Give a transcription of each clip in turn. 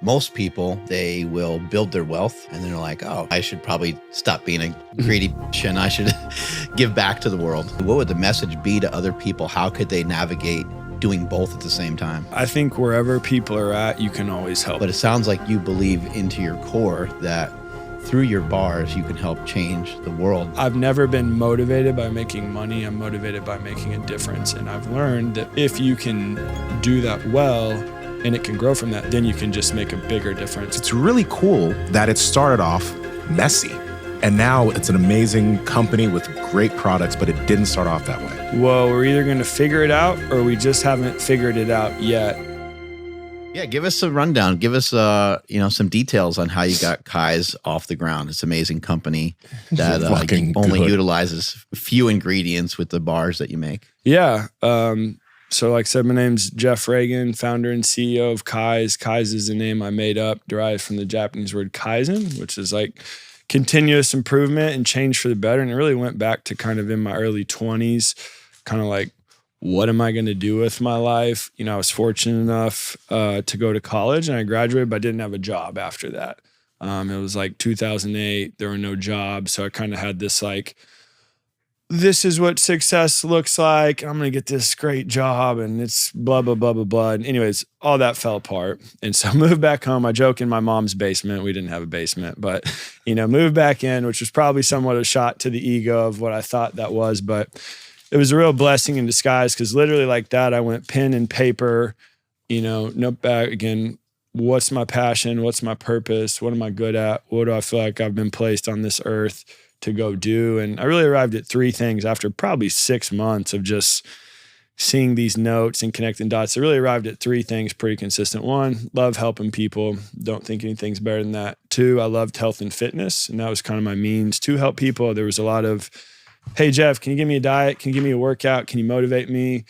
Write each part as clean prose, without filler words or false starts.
most people, they will build their wealth and then they're like, oh, I should probably stop being a greedy bitch and I should give back to the world. What would the message be to other people? How could they navigate doing both at the same time? I think wherever people are at, you can always help. But it sounds like you believe into your core that through your bars, you can help change the world. I've never been motivated by making money. I'm motivated by making a difference. And I've learned that if you can do that well and it can grow from that, then you can just make a bigger difference. It's really cool that it started off messy. And now it's an amazing company with great products, but it didn't start off that way. Well, we're either going to figure it out or we just haven't figured it out yet. Yeah, give us a rundown. Give us, some details on how you got Kize off the ground. It's an amazing company that only utilizes few ingredients with the bars that you make. Yeah. So like I said, my name's Jeff Ragan, founder and CEO of Kize. Kize is a name I made up, derived from the Japanese word kaizen, which is like continuous improvement and change for the better. And it really went back to kind of in my early 20s, kind of like, what am I going to do with my life? I was fortunate enough to go to college and I graduated, but I didn't have a job after that. It was like 2008. There were no jobs. So I kind of had this like, this is what success looks like. I'm going to get this great job and it's blah, blah, blah, blah, blah. And anyways, all that fell apart. And so I moved back home. I joke in my mom's basement. We didn't have a basement, but, moved back in, which was probably somewhat a shot to the ego of what I thought that was. But it was a real blessing in disguise because literally like that, I went pen and paper, notepad again. What's my passion? What's my purpose? What am I good at? What do I feel like I've been placed on this earth to go do? And I really arrived at three things after probably 6 months of just seeing these notes and connecting dots. I really arrived at three things pretty consistent. One, love helping people. Don't think anything's better than that. Two, I loved health and fitness. And that was kind of my means to help people. There was a lot of, hey, Jeff, can you give me a diet? Can you give me a workout? Can you motivate me?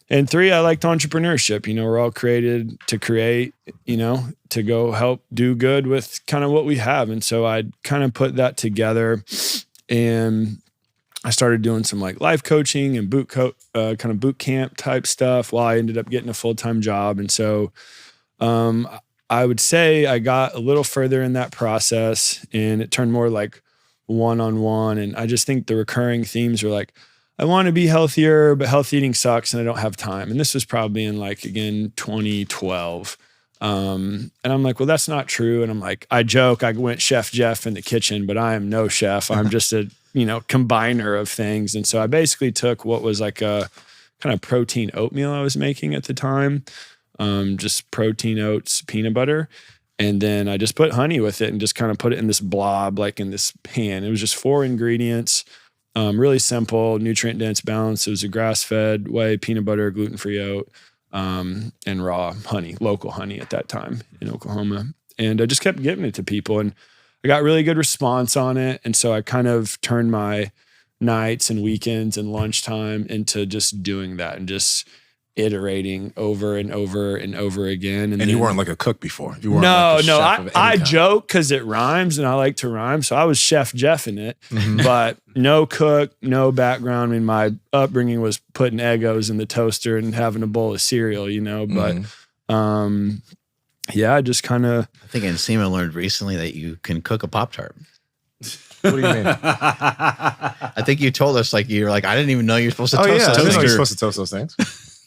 And three, I liked entrepreneurship. We're all created to create, to go help do good with kind of what we have. And so I kind of put that together and I started doing some like life coaching and kind of boot camp type stuff while I ended up getting a full-time job. And so I would say I got a little further in that process and it turned more like one-on-one. And I just think the recurring themes were like, I want to be healthier, but healthy eating sucks and I don't have time. And this was probably in 2012. And I'm like, well, that's not true. And I'm like, I joke, I went Chef Jeff in the kitchen, but I am no chef. I'm just a, combiner of things. And so I basically took what was like a kind of protein oatmeal I was making at the time, just protein oats, peanut butter. And then I just put honey with it and just kind of put it in this blob, like in this pan. It was just 4 ingredients. Really simple, nutrient dense, balanced. It was a grass-fed whey, peanut butter, gluten-free oat, and raw honey, local honey at that time in Oklahoma. And I just kept giving it to people and I got really good response on it. And so I kind of turned my nights and weekends and lunchtime into just doing that and just iterating over and over and over again. And you weren't like a cook before. You weren't no. Chef I joke because it rhymes and I like to rhyme. So I was Chef Jeff in it, but no cook, no background. I mean, my upbringing was putting Eggos in the toaster and having a bowl of cereal, but I just kind of. I think Nsima learned recently that you can cook a Pop-Tart. What do you mean? I think you told us you're like, I didn't even know you're supposed to toast those those things. things. You're supposed to toast those things.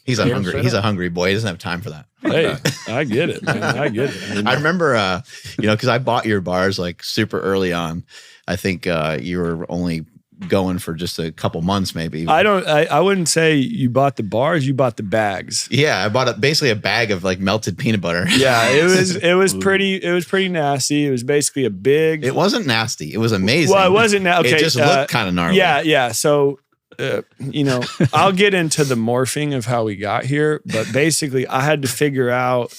He's a hungry boy. He doesn't have time for that. Hey, I get it, man. I get it. I remember, because I bought your bars super early on. I think you were only going for just a couple months, maybe. I wouldn't say you bought the bars. You bought the bags. Yeah, I bought basically a bag of melted peanut butter. Yeah, it was pretty nasty. It was basically a big. It wasn't nasty. It was amazing. Well, it wasn't. Okay, it just looked kind of gnarly. Yeah. So. I'll get into the morphing of how we got here, but basically I had to figure out,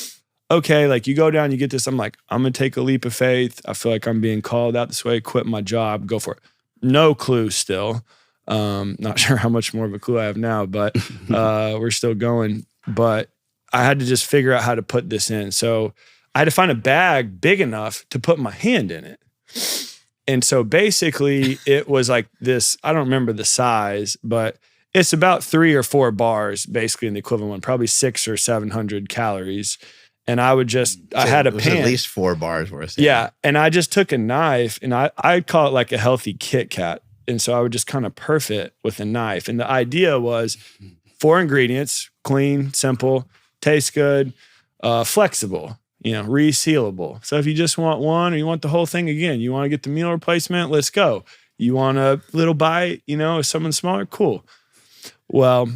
okay, you go down, you get this. I'm like, I'm going to take a leap of faith. I feel like I'm being called out this way, quit my job, go for it. No clue still. Not sure how much more of a clue I have now, but we're still going. But I had to just figure out how to put this in. So I had to find a bag big enough to put my hand in it. And so basically it was like this, I don't remember the size, but it's about 3 or 4 bars basically in the equivalent one, probably 600 or 700 calories. And I would I had a pan. At least 4 bars worth. Yeah. And I just took a knife and I'd call it like a healthy Kit Kat. And so I would just kind of perf it with a knife. And the idea was 4 ingredients, clean, simple, tastes good, flexible, resealable. So if you just want one or you want the whole thing, again, you want to get the meal replacement, let's go. You want a little bite, if someone's smaller, cool. Well,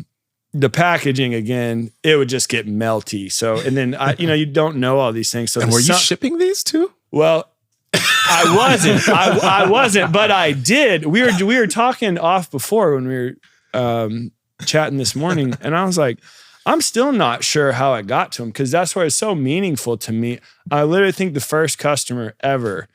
the packaging, again, it would just get melty. So, and then you don't know all these things. So, and were you shipping these too? Well, I wasn't. I wasn't, but I did. We were talking off before when we were chatting this morning, and I was like, I'm still not sure how I got to him because that's why it's so meaningful to me. I literally think the first customer ever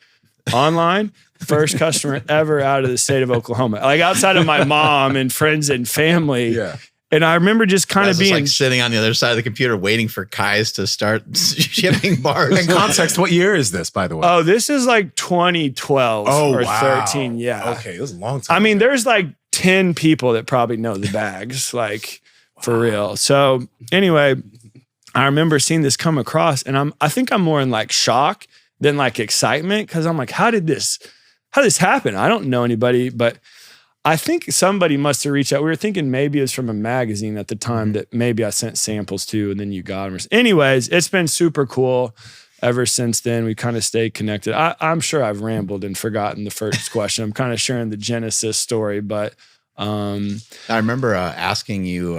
online, first customer ever out of the state of Oklahoma, like outside of my mom and friends and family. Yeah. And I remember just kind of being like sitting on the other side of the computer waiting for Kize to start shipping bars. In context, what year is this, by the way? Oh, this is like 2012 or 13. Yeah. Okay, it was a long time. I mean, there's like 10 people that probably know the bags, like for real. So anyway, I remember seeing this come across, and I think I'm more in like shock than like excitement because I'm like, how did this happen? I don't know anybody, but I think somebody must have reached out. We were thinking maybe it was from a magazine at the time that maybe I sent samples to, and then you got them. Anyways, it's been super cool ever since then. We kind of stayed connected. I'm sure I've rambled and forgotten the first question. I'm kind of sharing the Genesis story, but I remember asking you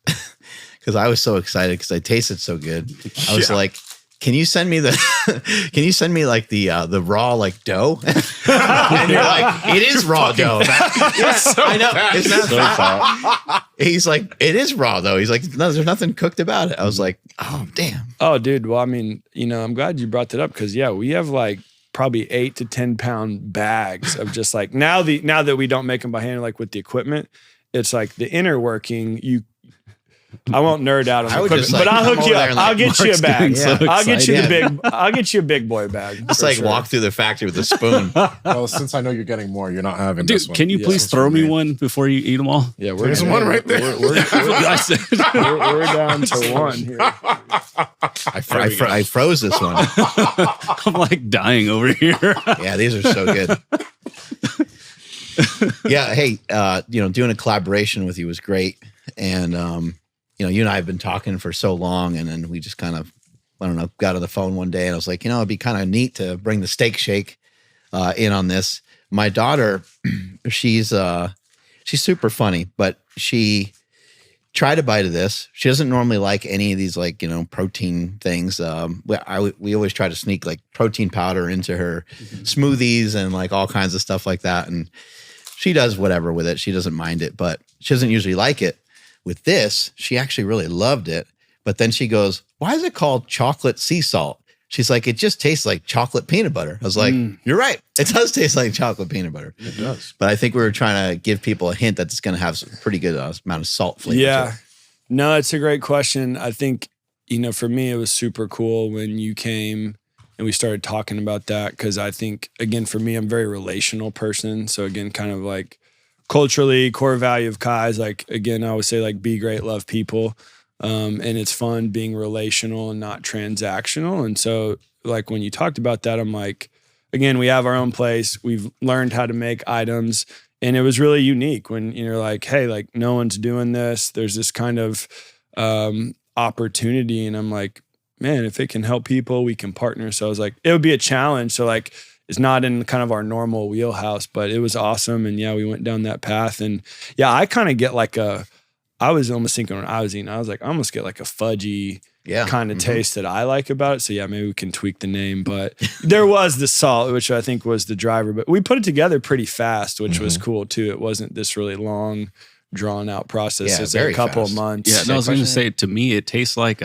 because I was so excited because I tasted so good. I was like, can you send me like the raw like dough? And you're like, it is raw dough. I know. It's not fat. He's like, it is raw though. He's like, no, there's nothing cooked about it. I was like, oh, damn. Oh, dude. Well, I mean, I'm glad you brought that up because we have like probably 8 to 10 pound bags of just like now that we don't make them by hand, like with the equipment, it's like the inner working, I won't nerd out on the equipment, but I'll hook you up. I'll get you a bag. I'll get you a big boy bag. Just like walk through the factory with a spoon. Well, since I know you're getting more, you're not having Dude, this one. can you please throw me one before you eat them all? Yeah, there's one right there. We're down to one here. I froze this one. I'm like dying over here. Yeah, these are so good. Yeah, hey, doing a collaboration with you was great, and you and I have been talking for so long, and then we just kind of, got on the phone one day, and I was like, it'd be kind of neat to bring the Steak Shake in on this. My daughter, she's super funny, but she tried a bite of this. She doesn't normally like any of these protein things. We always try to sneak like protein powder into her smoothies and like all kinds of stuff like that, and she does whatever with it. She doesn't mind it, but she doesn't usually like it. With this, she actually really loved it. But then she goes, why is it called chocolate sea salt? She's like, it just tastes like chocolate peanut butter. I was like, you're right. It does taste like chocolate peanut butter. It does. But I think we were trying to give people a hint that it's going to have some pretty good amount of salt flavor. Yeah. No, it's a great question. I think, for me, it was super cool when you came and we started talking about that. Because I think, again, for me, I'm a very relational person. So again, kind of like, culturally, core value of Kize, like, again, I would say like be great, love people. And it's fun being relational and not transactional. And so like when you talked about that, I'm like, again, we have our own place. We've learned how to make items. And it was really unique when you're like, hey, like no one's doing this. There's this kind of opportunity. And I'm like, man, if it can help people, we can partner. So I was like, it would be a challenge. So like, it's not in kind of our normal wheelhouse, but it was awesome. And we went down that path. And I kind of get like I was almost thinking when I was eating, I was like, I almost get like a fudgy kind of taste that I like about it. So maybe we can tweak the name, but there was the salt, which I think was the driver, but we put it together pretty fast, which was cool too. It wasn't this really long drawn out process. It's a couple of months. Yeah. No, I was going to say, to me, it tastes like,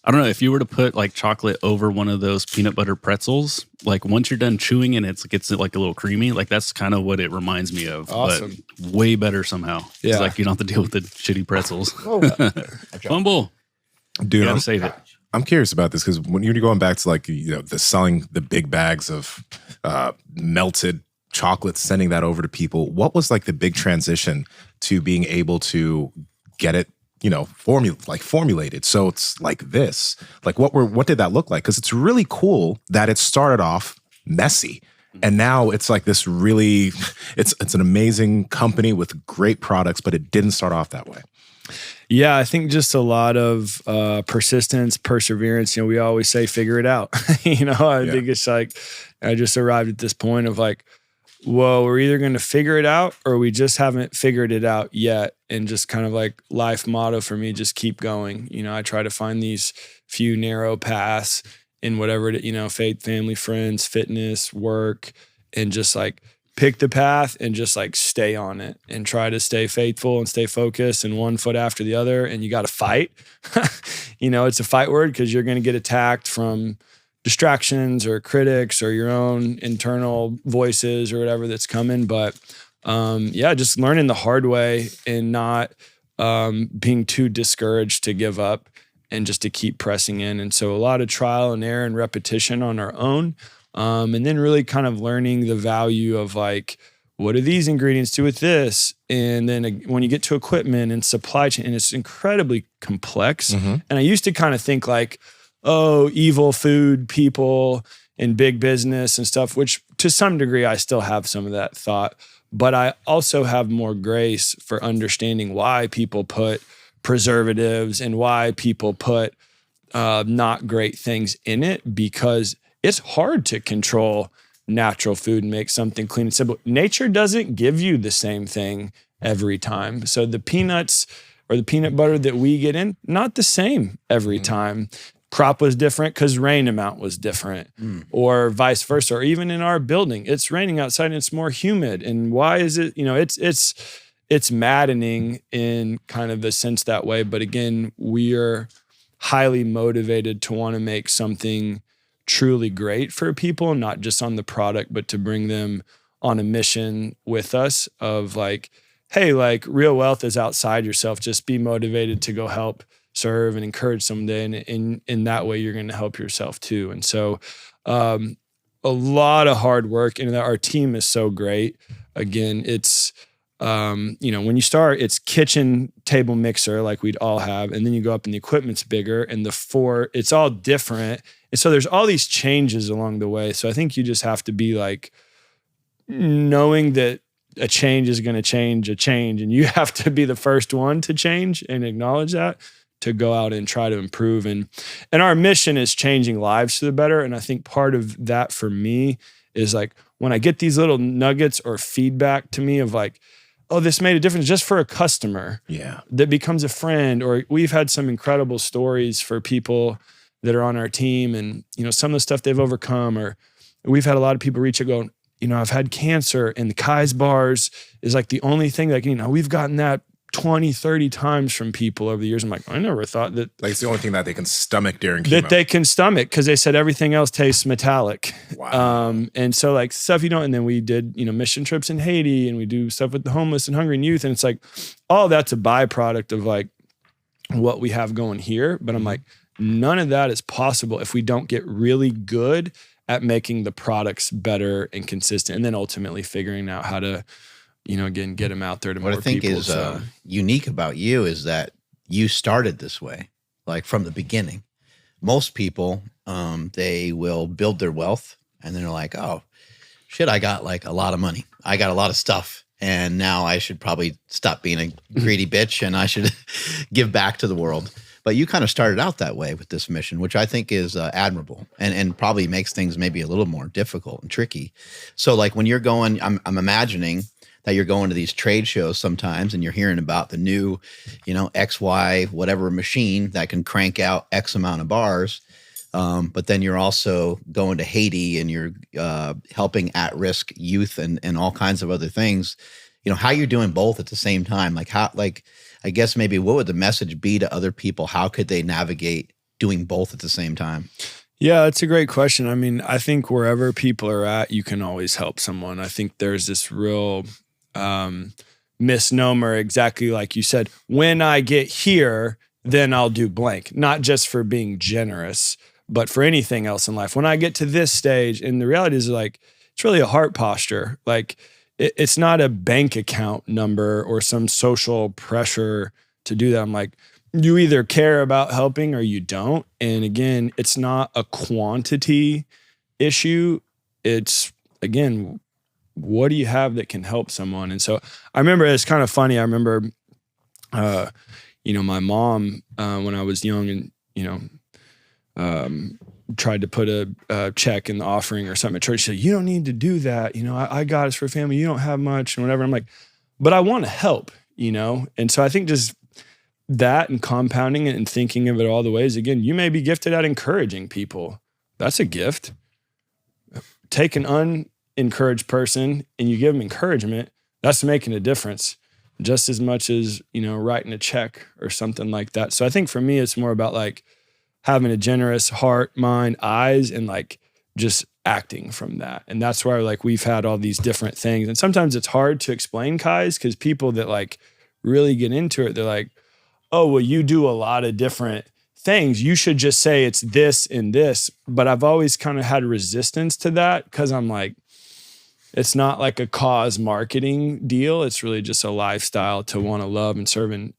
I don't know, if you were to put like chocolate over one of those peanut butter pretzels, like once you're done chewing it, it gets like a little creamy. Like that's kind of what it reminds me of. Awesome. But way better somehow. Yeah. It's like you don't have to deal with the shitty pretzels. Fumble. Dude, I'm save it. I'm curious about this because when you're going back to like, the selling the big bags of melted chocolate, sending that over to people, what was like the big transition to being able to get it formulated. So it's like this. Like what did that look like? Because it's really cool that it started off messy. And now it's like this really, it's an amazing company with great products, but it didn't start off that way. Yeah, I think just a lot of persistence, perseverance. We always say, figure it out. I think it's like, I just arrived at this point of like, well, we're either going to figure it out or we just haven't figured it out yet. And just kind of like life motto for me, just keep going. I try to find these few narrow paths in whatever, faith, family, friends, fitness, work, and just like pick the path and just like stay on it and try to stay faithful and stay focused and one foot after the other. And you got to fight. It's a fight word because you're going to get attacked from distractions or critics or your own internal voices or whatever that's coming. But just learning the hard way and not being too discouraged to give up and just to keep pressing in. And so a lot of trial and error and repetition on our own. And then really kind of learning the value of like, what do these ingredients do with this? And then when you get to equipment and supply chain, and it's incredibly complex. Mm-hmm. And I used to kind of think like, oh, evil food people and big business and stuff, which to some degree, I still have some of that thought. But I also have more grace for understanding why people put preservatives and why people put not great things in it, because it's hard to control natural food and make something clean and simple. Nature doesn't give you the same thing every time. So the peanuts or the peanut butter that we get in, not the same every time. Crop was different because rain amount was different, or vice versa. Or even in our building, it's raining outside and it's more humid. And why is it, it's maddening in kind of the sense that way. But again, we are highly motivated to want to make something truly great for people, not just on the product, but to bring them on a mission with us of like, hey, like real wealth is outside yourself. Just be motivated to go help, serve, and encourage someday. And in that way, you're going to help yourself too. And so a lot of hard work, and our team is so great. Again, it's, when you start, it's kitchen table mixer like we'd all have. And then you go up and the equipment's bigger and it's all different. And so there's all these changes along the way. So I think you just have to be like knowing that a change is going to change a change. And you have to be the first one to change and acknowledge that, to go out and try to improve. And our mission is changing lives to the better. And I think part of that for me is like when I get these little nuggets or feedback to me of like, oh, this made a difference just for a customer that becomes a friend. Or we've had some incredible stories for people that are on our team and, some of the stuff they've overcome. Or we've had a lot of people reach out going, I've had cancer, and the Kize bars is like the only thing that, we've gotten that 20, 30 times from people over the years. I'm like, I never thought that. Like it's the only thing that they can stomach during chemo. That they can stomach, because they said everything else tastes metallic. Wow. And so like stuff and then we did, mission trips in Haiti, and we do stuff with the homeless and hungry and youth. And it's like, all that's a byproduct of like what we have going here. But I'm like, none of that is possible if we don't get really good at making the products better and consistent. And then ultimately figuring out how to, again, get them out there to more people. What I think is unique about you is that you started this way, like from the beginning. Most people, they will build their wealth and then they're like, oh, shit, I got like a lot of money. I got a lot of stuff. And now I should probably stop being a greedy bitch and I should give back to the world. But you kind of started out that way with this mission, which I think is admirable and probably makes things maybe a little more difficult and tricky. So like when you're going, I'm imagining that you're going to these trade shows sometimes and you're hearing about the new, XY, whatever machine that can crank out X amount of bars. But then you're also going to Haiti and you're helping at-risk youth and all kinds of other things. How you're doing both at the same time. I guess maybe what would the message be to other people? How could they navigate doing both at the same time? Yeah, that's a great question. I mean, I think wherever people are at, you can always help someone. I think there's this real misnomer, exactly like you said, when I get here, then I'll do blank, not just for being generous, but for anything else in life. When I get to this stage, and the reality is like, it's really a heart posture. Like it's not a bank account number or some social pressure to do that. I'm like, you either care about helping or you don't. And again, it's not a quantity issue. It's, again, what do you have that can help someone? And so I remember, it's kind of funny. I remember, my mom, when I was young and, tried to put a check in the offering or something at church. She said, you don't need to do that. I got us for a family. You don't have much and whatever. I'm like, but I want to help, And so I think just that and compounding it and thinking of it all the ways, again, you may be gifted at encouraging people. That's a gift. Take an unencouraged person and you give them encouragement. That's making a difference just as much as, writing a check or something like that. So I think for me, it's more about like having a generous heart, mind, eyes, and like just acting from that. And that's why like we've had all these different things. And sometimes it's hard to explain, Kize, because people that like really get into it, they're like, oh, well, you do a lot of different things. You should just say it's this and this. But I've always kind of had resistance to that because I'm like, it's not like a cause marketing deal. It's really just a lifestyle to want to love and serve. And,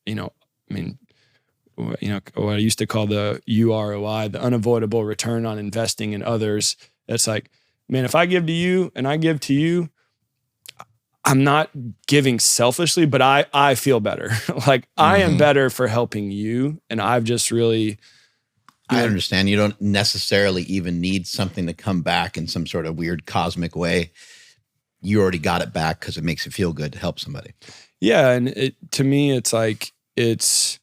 what I used to call the UROI, the unavoidable return on investing in others. It's like, man, if I give to you and I give to you, I'm not giving selfishly, but I feel better. Like I am better for helping you. And I've just really, I understand. You don't necessarily even need something to come back in some sort of weird cosmic way. You already got it back because it makes it feel good to help somebody. Yeah. And to me, it's like, if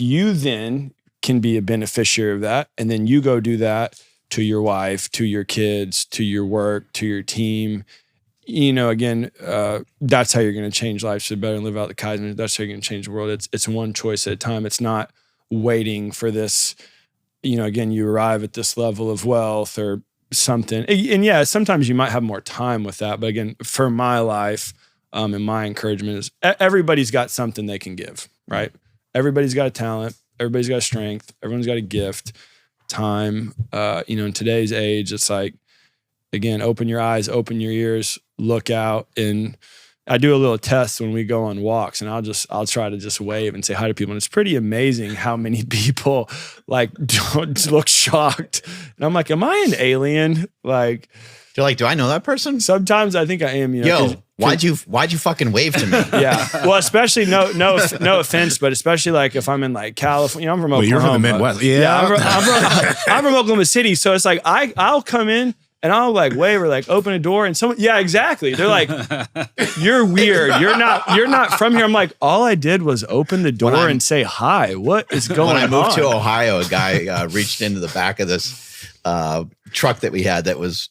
you then can be a beneficiary of that, and then you go do that to your wife, to your kids, to your work, to your team, again, that's how you're going to change lives for the better and live out the Kize. That's how you're going to change the world. It's one choice at a time. It's not waiting for this, again, you arrive at this level of wealth or something. And yeah, sometimes you might have more time with that. But again, for my life, and my encouragement is everybody's got something they can give, right? Everybody's got a talent. Everybody's got a strength. Everyone's got a gift, time. In today's age, it's like, again, open your eyes, open your ears, look out. And I do a little test when we go on walks, and I'll try to just wave and say hi to people. And it's pretty amazing how many people like don't look shocked. And I'm like, am I an alien? Like, you're like, do I know that person? Sometimes I think I am. Yo, why'd you fucking wave to me? Yeah. Well, especially no offense, but especially like if I'm in like California, I'm from Oklahoma. You're from the Midwest. Yeah. I'm from Oklahoma City. So it's like, I'll come in and I'll like wave or like open a door and someone, yeah, exactly. They're like, you're weird. You're not from here. I'm like, all I did was open the door and say hi. What is going on? When I moved to Ohio, a guy reached into the back of this truck that we had that was,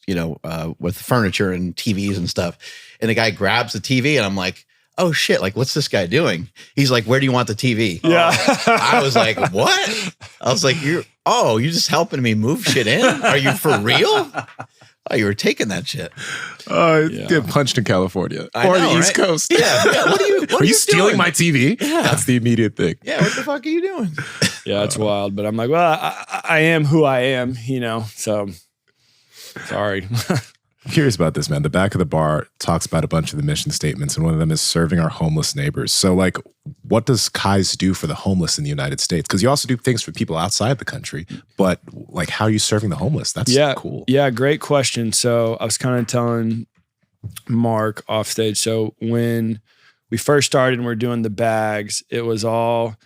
with furniture and TVs and stuff. And the guy grabs the TV and I'm like, oh shit, like what's this guy doing? He's like, where do you want the TV? Yeah. I was like, what? I was like, you're just helping me move shit in? Are you for real? Oh, you were taking that shit. Get punched in California I or know, the East right? Coast. Yeah. What are you stealing doing? my TV? Yeah. That's the immediate thing. Yeah, what the fuck are you doing? Yeah, it's wild. But I'm like, well, I am who I am, so sorry. I'm curious about this, man. The back of the bar talks about a bunch of the mission statements, and one of them is serving our homeless neighbors. So, like, what does Kize do for the homeless in the United States? Because you also do things for people outside the country, but like, how are you serving the homeless? That's cool. Yeah, great question. So I was kind of telling Mark off stage. So when we first started and we're doing the bags, it was all,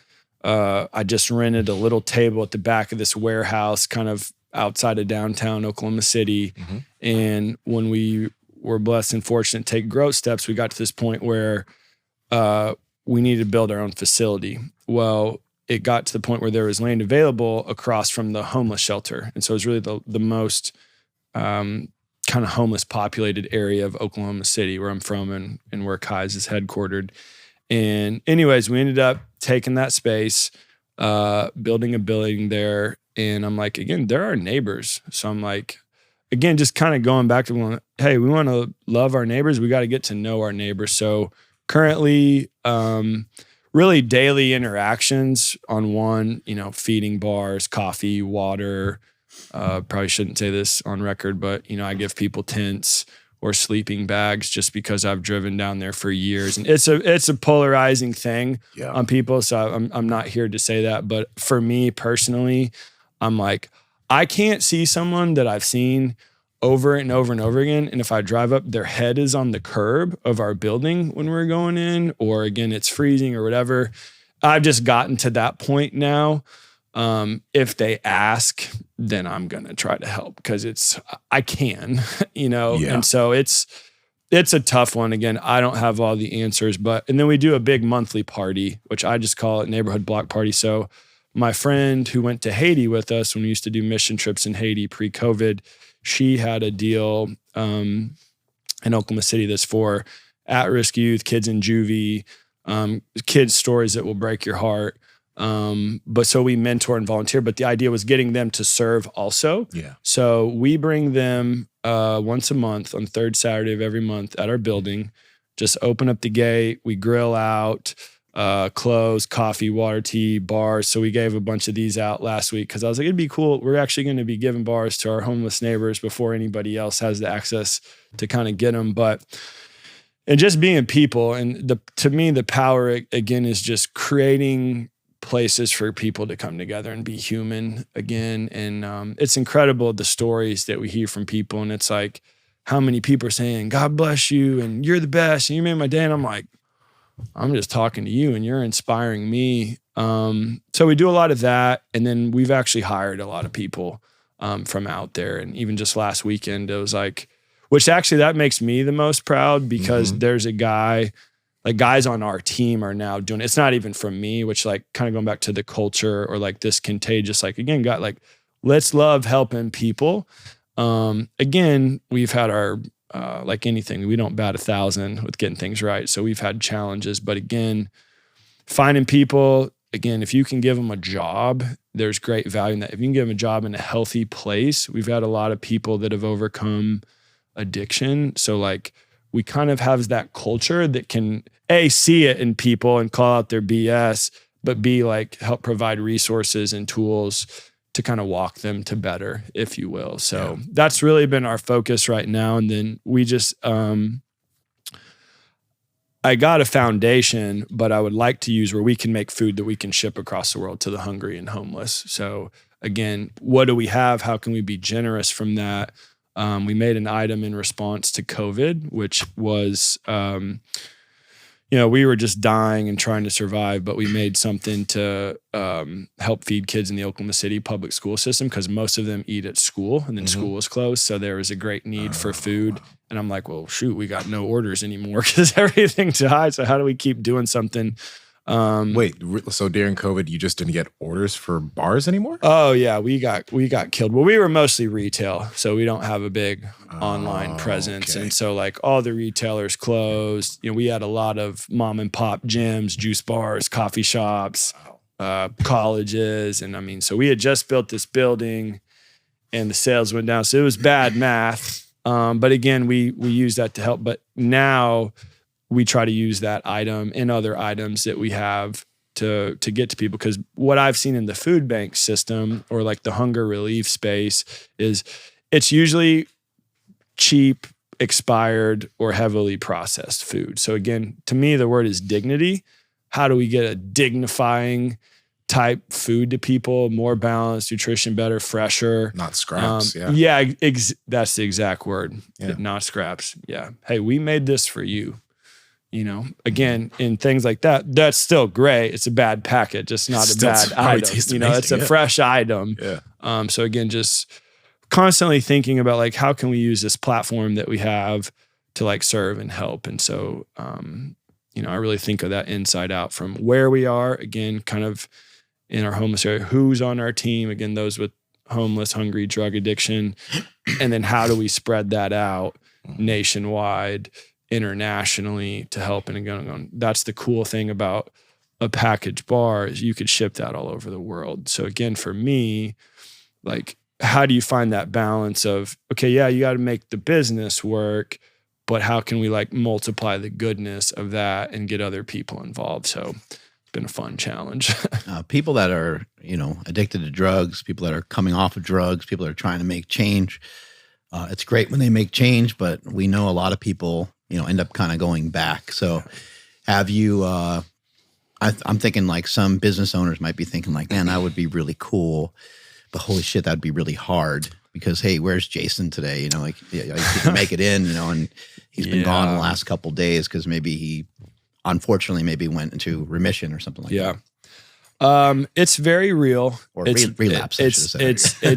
I just rented a little table at the back of this warehouse, kind of outside of downtown Oklahoma City. Mm-hmm. And when we were blessed and fortunate to take growth steps, we got to this point where we needed to build our own facility. Well, it got to the point where there was land available across from the homeless shelter. And so it was really the most kind of homeless populated area of Oklahoma City, where I'm from and where Kize is headquartered. And anyways, we ended up taking that space, building a building there. And I'm like, again, they're our neighbors. So I'm like, again, just kind of going back to, hey, we want to love our neighbors. We got to get to know our neighbors. So currently, really daily interactions on one, feeding bars, coffee, water. Probably shouldn't say this on record, but, I give people tents. or sleeping bags, just because I've driven down there for years. And it's a polarizing thing on people. So I'm not here to say that. But for me personally, I'm like, I can't see someone that I've seen over and over and over again. And if I drive up, their head is on the curb of our building when we're going in, or again, it's freezing or whatever. I've just gotten to that point now. If they ask, then I'm going to try to help, because I can, and so it's a tough one. Again, I don't have all the answers, and then we do a big monthly party, which I just call it neighborhood block party. So my friend who went to Haiti with us when we used to do mission trips in Haiti pre-COVID, she had a deal in Oklahoma City that's for at-risk youth, kids in juvie, kids' stories that will break your heart. But so we mentor and volunteer, but the idea was getting them to serve also. Yeah. So we bring them once a month on the third Saturday of every month at our building, just open up the gate, we grill out, clothes, coffee, water, tea, bars. So we gave a bunch of these out last week because I was like, it'd be cool. We're actually going to be giving bars to our homeless neighbors before anybody else has the access to kind of get them. And just being people, and to me, the power again is just creating places for people to come together and be human again. And it's incredible the stories that we hear from people. And it's like, how many people are saying, God bless you, and you're the best, and you made my day. And I'm like, I'm just talking to you and you're inspiring me. So we do a lot of that. And then we've actually hired a lot of people from out there. And even just last weekend, it was like, which actually that makes me the most proud, because there's a guy, like guys on our team are now doing, it's not even from me, which like kind of going back to the culture or like this contagious, like again, got like, let's love helping people. Again, we've had our, like anything, we don't bat 1,000 with getting things right. So we've had challenges, but again, finding people, again, if you can give them a job, there's great value in that. If you can give them a job in a healthy place, we've had a lot of people that have overcome addiction. So like we kind of have that culture that can A, see it in people and call out their BS, but B, like help provide resources and tools to kind of walk them to better, if you will. So that's really been our focus right now. And then we just, I got a foundation, but I would like to use where we can make food that we can ship across the world to the hungry and homeless. So again, what do we have? How can we be generous from that? We made an item in response to COVID, which was, we were just dying and trying to survive, but we made something to help feed kids in the Oklahoma City public school system, because most of them eat at school, and then school was closed. So there was a great need for food. And I'm like, well, shoot, we got no orders anymore because everything's high. So how do we keep doing something? Wait, so during COVID, you just didn't get orders for bars anymore? Oh yeah, we got killed. Well, we were mostly retail, so we don't have a big online presence. Okay. And so like all the retailers closed. We had a lot of mom and pop gyms, juice bars, coffee shops, colleges. And I mean, so we had just built this building and the sales went down. So it was bad math. But again, we use that to help. But now we try to use that item and other items that we have to get to people. Because what I've seen in the food bank system or like the hunger relief space is it's usually cheap, expired, or heavily processed food. So again, to me, the word is dignity. How do we get a dignifying type food to people, more balanced, nutrition better, fresher? Not scraps, that's the exact word, not scraps. Yeah. Hey, we made this for you. Again, in things like that, that's still great. It's a bad package. It's not a bad item. It's a fresh item. Yeah. So again, just constantly thinking about like, how can we use this platform that we have to like serve and help? And so, I really think of that inside out from where we are, again, kind of in our homeless area, who's on our team, again, those with homeless, hungry, drug addiction, and then how do we spread that out nationwide, internationally to help. And again, that's the cool thing about a packaged bar is you could ship that all over the world. So again, for me, like, how do you find that balance of, okay, yeah, you got to make the business work, but how can we like multiply the goodness of that and get other people involved? So it's been a fun challenge. People that are, addicted to drugs, people that are coming off of drugs, people that are trying to make change. It's great when they make change, but we know a lot of people, end up kind of going back. So have you, I'm thinking like some business owners might be thinking like, man, that would be really cool, but holy shit, that'd be really hard because, hey, where's Jason today? Like he can make it in, and he's been gone the last couple of days because maybe he, unfortunately, maybe went into remission or something like that. It's very real. Or relapse, I should say.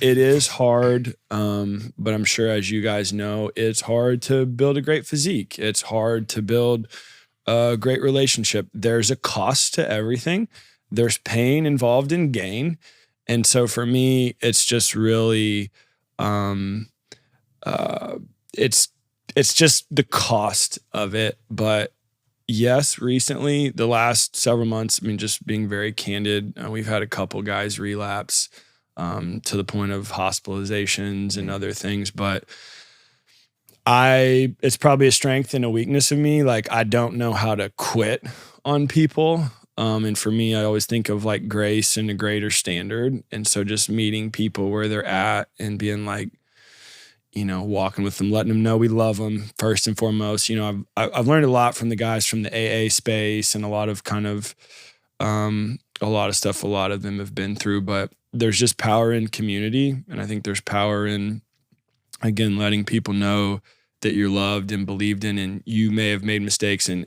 It is hard, but I'm sure, as you guys know, it's hard to build a great physique. It's hard to build a great relationship. There's a cost to everything. There's pain involved in gain. And so for me, it's just really, it's just the cost of it. But yes, recently, the last several months, just being very candid, we've had a couple guys relapse to the point of hospitalizations and other things. But it's probably a strength and a weakness of me. Like, I don't know how to quit on people. And for me, I always think of like grace and a greater standard. And so just meeting people where they're at and being like, walking with them, letting them know we love them first and foremost. I've learned a lot from the guys from the AA space and a lot of stuff a lot of them have been through, but there's just power in community. And I think there's power in, again, letting people know that you're loved and believed in, and you may have made mistakes and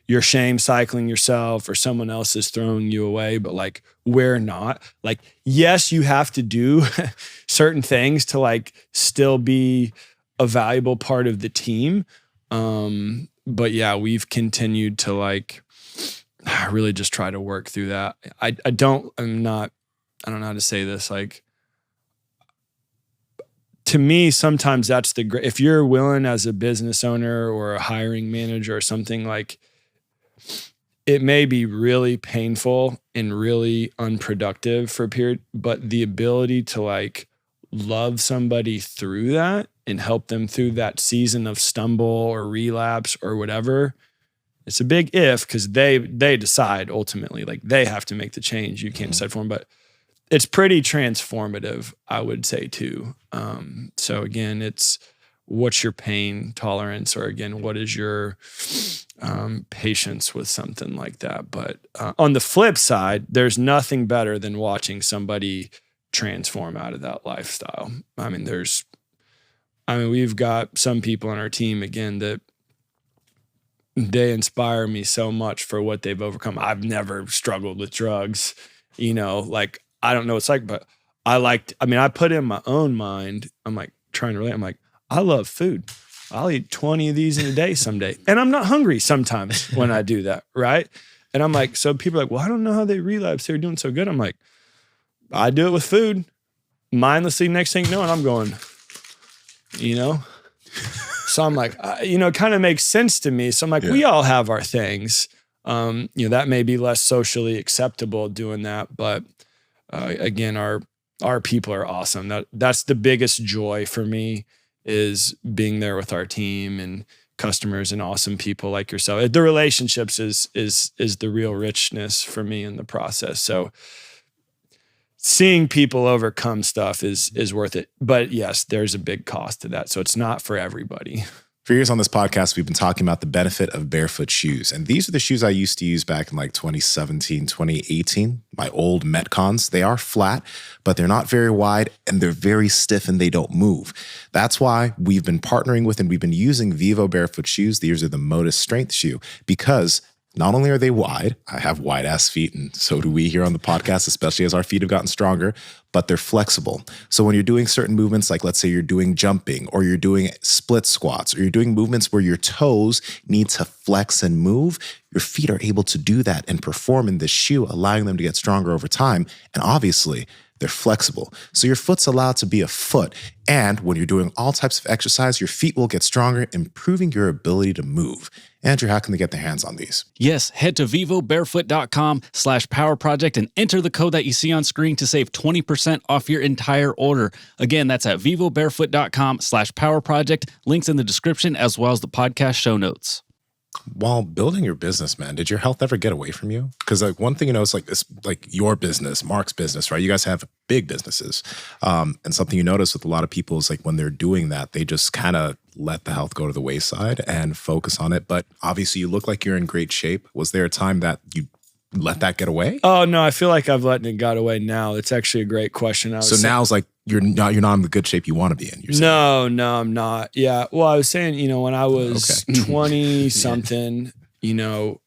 you're shame cycling yourself or someone else is throwing you away, but like, we're not. Like, yes, you have to do certain things to like still be a valuable part of the team. But yeah, we've continued to like really just try to work through that. I don't know how to say this. Like, to me, sometimes that's if you're willing as a business owner or a hiring manager or something, like, it may be really painful and really unproductive for a period, but the ability to like love somebody through that and help them through that season of stumble or relapse or whatever, it's a big if, because they decide ultimately, like they have to make the change. You can't decide for them, but it's pretty transformative, I would say too. So again, it's what's your pain tolerance, or again, what is your patience with something like that. But on the flip side, there's nothing better than watching somebody transform out of that lifestyle. We've got some people on our team, again, that they inspire me so much for what they've overcome. I've never struggled with drugs, like, I don't know what it's like, but I put in my own mind, I'm like trying to relate. I'm like, I love food. I'll eat 20 of these in a day someday. And I'm not hungry sometimes when I do that, right? And I'm like, so people are like, well, I don't know how they relapse. They're doing so good. I'm like, I do it with food. Mindlessly, next thing you know, and I'm going, So I'm like, it kind of makes sense to me. So I'm like, we all have our things. That may be less socially acceptable doing that. But again, our people are awesome. That's the biggest joy for me, is being there with our team and customers and awesome people like yourself. The relationships is the real richness for me in the process. So seeing people overcome stuff is worth it. But yes, there's a big cost to that. So it's not for everybody. For years on this podcast, we've been talking about the benefit of barefoot shoes. And these are the shoes I used to use back in like 2017, 2018. My old Metcons. They are flat, but they're not very wide, and they're very stiff and they don't move. That's why we've been partnering with and we've been using Vivo barefoot shoes. These are the Modus Strength shoe, because not only are they wide, I have wide ass feet, and so do we here on the podcast, especially as our feet have gotten stronger, but they're flexible. So when you're doing certain movements, like let's say you're doing jumping or you're doing split squats or you're doing movements where your toes need to flex and move, your feet are able to do that and perform in this shoe, allowing them to get stronger over time. And obviously, they're flexible. So your foot's allowed to be a foot. And when you're doing all types of exercise, your feet will get stronger, improving your ability to move. Andrew, how can they get their hands on these? Yes, head to vivobarefoot.com/powerproject and enter the code that you see on screen to save 20% off your entire order. Again, that's at vivobarefoot.com/powerproject. Links in the description as well as the podcast show notes. while building your business, man, did your health ever get away from you? Because like one thing, it's like your business, Mark's business, right? You guys have big businesses. And something you notice with a lot of people is like when they're doing that, they just kind of let the health go to the wayside and focus on it. But obviously you look like you're in great shape. Was there a time that you let that get away? Oh no, I feel like I've let it got away now. It's actually a great question. Now it's like you're not in the good shape you want to be in. No, I'm not. Yeah. Well, I was saying, when I was 20 something, I've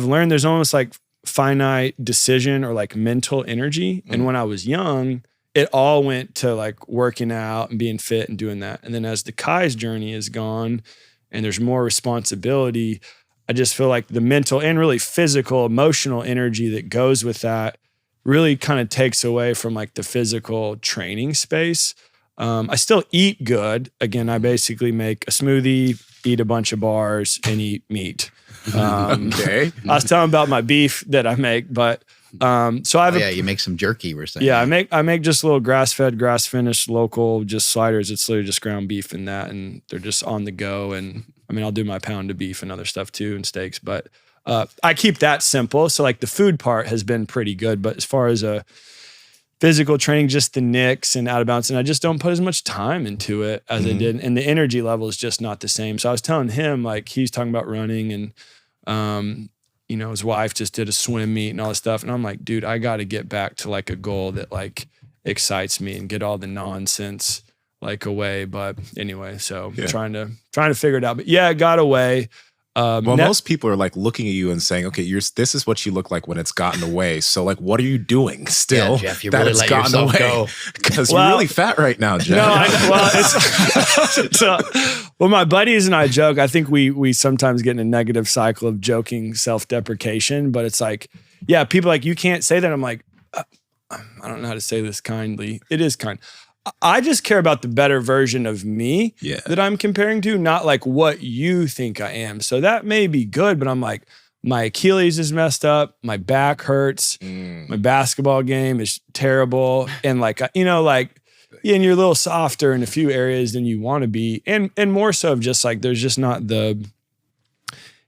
learned there's almost like finite decision or like mental energy. And when I was young, it all went to like working out and being fit and doing that. And then as the Kize journey is gone and there's more responsibility, I just feel like the mental and really physical, emotional energy that goes with that really kind of takes away from like the physical training space. I still eat good. Again, I basically make a smoothie, eat a bunch of bars, and eat meat. Okay. I was telling about my beef that I make, but so I have you make some jerky, we're saying. Yeah, I make just little grass-fed, grass-finished, local, just sliders. It's literally just ground beef and that, and they're just on the go. And I mean, I'll do my pound of beef and other stuff too, and steaks, but I keep that simple. So like the food part has been pretty good, but as far as a physical training, just the nicks and out of bounds, and I just don't put as much time into it as I did. And the energy level is just not the same. So I was telling him, like, he's talking about running and, his wife just did a swim meet and all this stuff. And I'm like, dude, I got to get back to like a goal that like excites me and get all the nonsense like away. But anyway, so trying to figure it out, but yeah, it got away. Most people are like looking at you and saying, okay, this is what you look like when it's gotten away. So like, what are you doing still? Yeah, Jeff, you really let yourself go. Because you're really fat right now, Jeff. Well, my buddies and I joke. I think we sometimes get in a negative cycle of joking self-deprecation, but it's like, yeah, people are like, you can't say that. I'm like, I don't know how to say this kindly. It is kind. I just care about the better version of me that I'm comparing to, not like what you think I am. So that may be good, but I'm like, my Achilles is messed up. My back hurts. My basketball game is terrible. And like, and you're a little softer in a few areas than you want to be. And more so of just like, there's just not the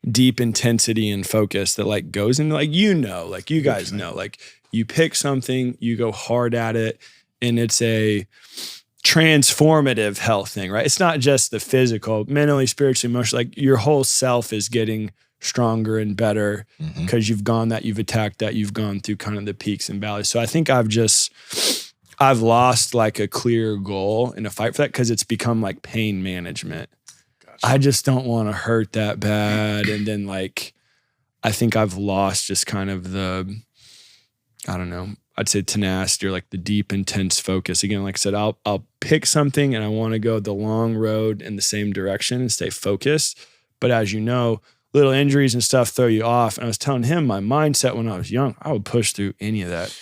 deep intensity and focus that like goes into like, like you guys know, like you pick something, you go hard at it, and it's a transformative health thing, right? It's not just the physical, mentally, spiritually, emotionally, like your whole self is getting stronger and better because you've attacked that, you've gone through kind of the peaks and valleys. So I think I've lost like a clear goal in a fight for that because it's become like pain management. Gotcha. I just don't want to hurt that bad. And then like, I think I've lost just kind of I'd say tenacity or like the deep, intense focus. Again, like I said, I'll pick something and I want to go the long road in the same direction and stay focused. But as you know, little injuries and stuff throw you off. And I was telling him my mindset when I was young, I would push through any of that.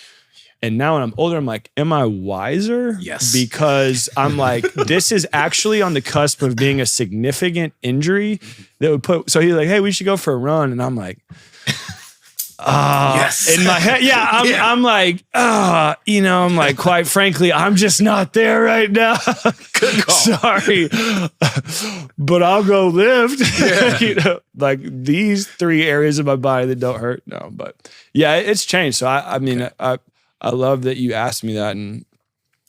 And now when I'm older, I'm like, am I wiser? Yes. Because I'm like, this is actually on the cusp of being a significant injury that would put, so he's like, hey, we should go for a run. And I'm like, yes. In my head, I'm like, I'm like, quite frankly, I'm just not there right now. Good call. Sorry, but I'll go lift. Yeah. Like these 3 areas of my body that don't hurt. No, but yeah, it's changed. So I love that you asked me that, and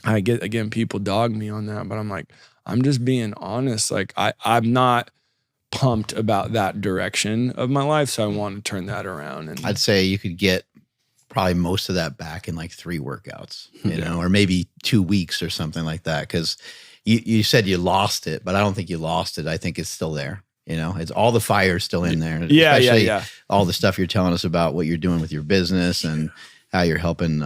I get, again, people dog me on that, but I'm like, I'm just being honest. Like I'm not pumped about that direction of my life, so I want to turn that around. And I'd say you could get probably most of that back in like 3 workouts, or maybe 2 weeks or something like that. Because you said you lost it, but I don't think you lost it. I think it's still there. It's all the fire still in there. Especially all the stuff you're telling us about what you're doing with your business and how you're helping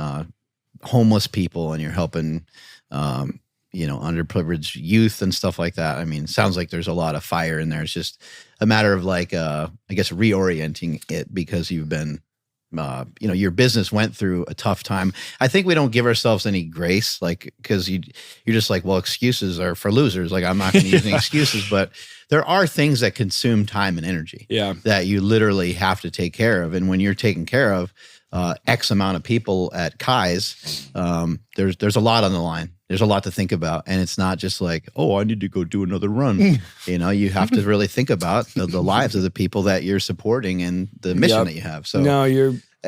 homeless people and you're helping underprivileged youth and stuff like that. I mean, it sounds like there's a lot of fire in there. It's just a matter of like, I guess, reorienting it because you've been, your business went through a tough time. I think we don't give ourselves any grace, like, because you're just like, well, excuses are for losers. Like, I'm not going to use any excuses, but there are things that consume time and energy that you literally have to take care of. And when you're taken care of, X amount of people at Kize, there's a lot on the line. There's a lot to think about. And it's not just like, oh, I need to go do another run. You have to really think about the lives of the people that you're supporting and the mission that you have. So no,